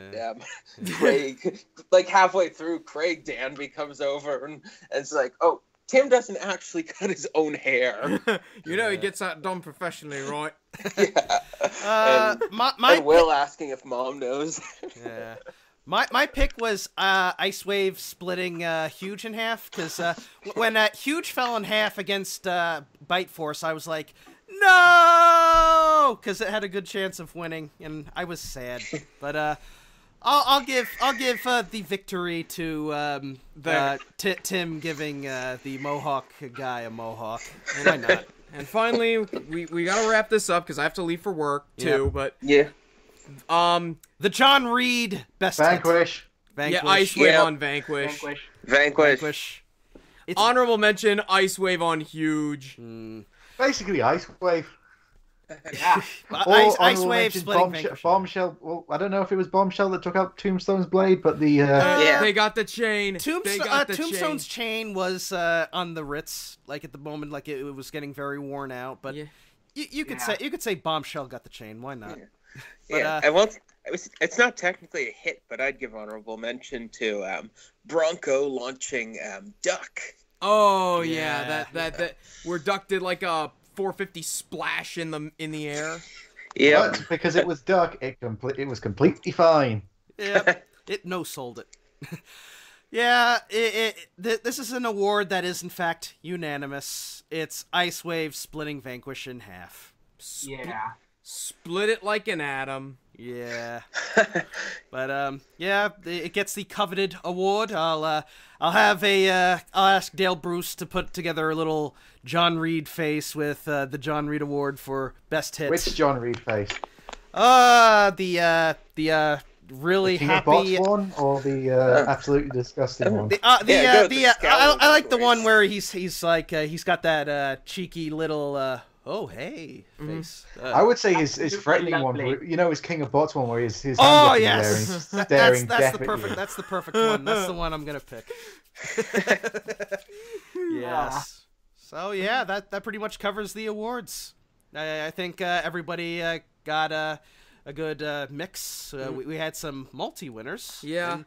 Craig, like halfway through, Craig Danby comes over and it's like, oh, Tim doesn't actually cut his own hair. He gets that done professionally, right? Yeah. And Will asking if Mom knows. Yeah. My pick was Ice Wave splitting Huge in half, because when Huge fell in half against Bite Force, I was like, no, because it had a good chance of winning, and I was sad. But I'll give the victory to Tim giving the Mohawk guy a mohawk. Why not? And finally, we gotta wrap this up because I have to leave for work too. But yeah. The John Reed best Vanquish. hit. Yeah, Ice Wave on Vanquish. Vanquish. Honorable mention, Ice Wave on Huge. Basically, Ice Wave. Yeah. Ice Wave splitting Vanquish. Bombshell. Well, I don't know if it was Bombshell that took out Tombstone's blade, but the they got the chain. Tombstone's chain was on the Ritz, like at the moment, like it was getting very worn out. But you could say Bombshell got the chain. Why not? Yeah. It's not technically a hit, but I'd give honorable mention to Bronco launching Duck. Oh yeah, that where Duck did like a 450 splash in the air. Yeah, but because it was Duck, it was completely fine. Yeah, it no-sold it. Yeah, this is an award that is in fact unanimous. It's Ice Wave splitting Vanquish in half. Yeah. Split it like an atom. Yeah. But it gets the coveted award. I'll ask Dale Bruce to put together a little John Reed face with the John Reed Award for best hits. Which John Reed face? The really King happy of Bots one or the absolutely disgusting one? I like the one where he's like he's got that cheeky little oh hey face. I would say his threatening one, his King of Bots one where his hands oh up yes, in the air and staring that's death the at perfect you. that's the perfect one. That's the one I'm gonna pick. Yes. So yeah, that pretty much covers the awards. I think everybody got a good mix. We had some multi-winners. Yeah. And,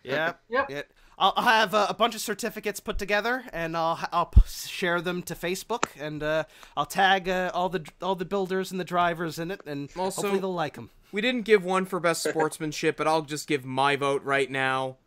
yeah. Yep. I'll have a bunch of certificates put together, and I'll share them to Facebook, and I'll tag all the builders and the drivers in it, and also, hopefully they'll like them. We didn't give one for best sportsmanship, but I'll just give my vote right now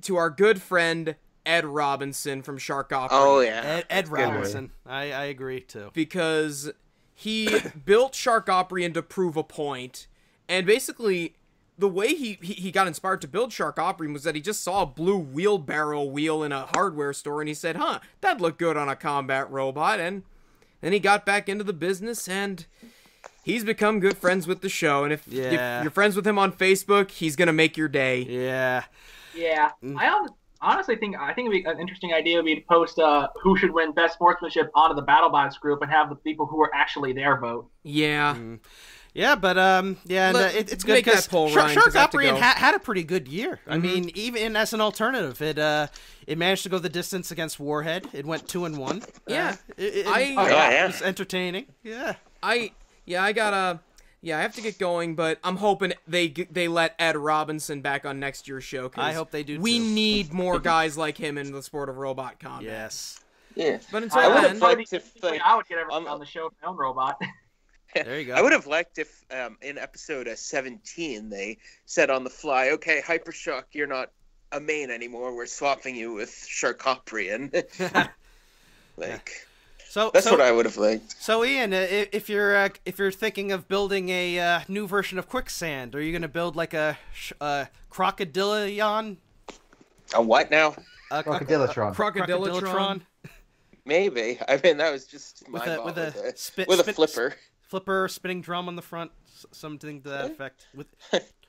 to our good friend Ed Robinson from Shark Opry. Oh yeah, Ed Robinson. I agree too, because he built Shark Opry to prove a point, and basically the way he got inspired to build Shark Opry was that he just saw a blue wheelbarrow wheel in a hardware store, and he said, that'd look good on a combat robot, and then he got back into the business, and he's become good friends with the show, and if you're friends with him on Facebook, he's gonna make your day. Yeah. I honestly think it'd be an interesting idea would be to post who should win best sportsmanship onto the BattleBots group and have the people who are actually there vote. Yeah. Yeah, but yeah, and it's good make that because poll, Ryan, 'cause I have to Shark go. had a pretty good year. I mean, even as an alternative, it managed to go the distance against Warhead. It went 2-1. Yeah. It yeah. was entertaining. Yeah. I have to get going, but I'm hoping they let Ed Robinson back on next year's show. 'Cause I hope they do, We too. need more guys like him in the sport of robot combat. Yes. Yeah. But until I would have then, liked if like, I would get everyone on the show for my own robot. There you go. I would have liked if in episode 17 they said on the fly, okay, Hypershock, you're not a main anymore. We're swapping you with Sharkoprian. Like, that's what I would have liked. So Ian, if you're thinking of building a new version of Quicksand, are you going to build like a Crocodilion? A what now? Crocodilotron. Crocodilotron? Maybe. I mean, that was just my with a flipper. Flipper, spinning drum on the front, something to that effect.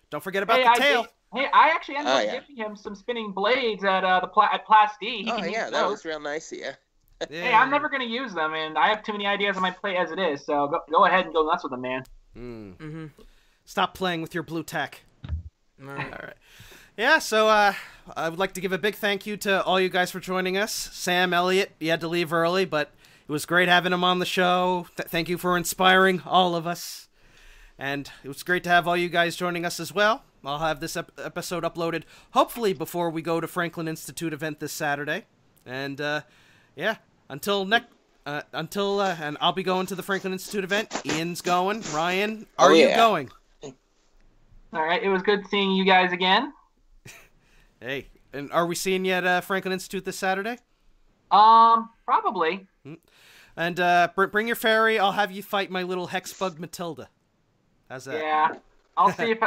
Don't forget about the tail. I actually ended up giving him some spinning blades at at Plas D. That was real nice, yeah. Hey, I'm never going to use them, and I have too many ideas on my plate as it is, so go ahead and go nuts with them, man. Mm-hmm. Stop playing with your blue tack. all right. All right. Yeah, so I would like to give a big thank you to all you guys for joining us. Sam, Elliot, you had to leave early, but it was great having him on the show. Thank you for inspiring all of us. And it was great to have all you guys joining us as well. I'll have this episode uploaded hopefully before we go to Franklin Institute event this Saturday. And yeah, and I'll be going to the Franklin Institute event. Ian's going. Ryan, are you going? All right, it was good seeing you guys again. Hey, and are we seeing you at Franklin Institute this Saturday? Probably. And bring your fairy. I'll have you fight my little hex bug Matilda. How's that? Yeah, I'll see if.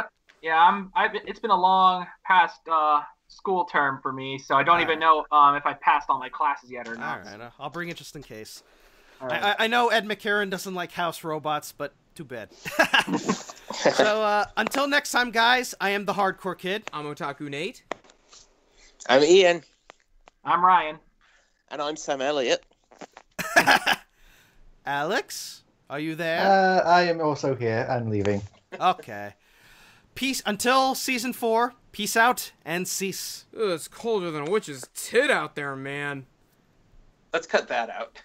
It's been a long past school term for me, so I don't even know if I passed all my classes yet or not. All right, I'll bring it just in case. All right. I know Ed McCarran doesn't like house robots, but too bad. So until next time, guys, I am the Hardcore Kid. I'm Otaku Nate. I'm Ian. I'm Ryan. And I'm Sam Elliott. Alex, are you there? I am also here and leaving. Okay. Peace until season 4. Peace out and cease. Ugh, it's colder than a witch's tit out there, man. Let's cut that out.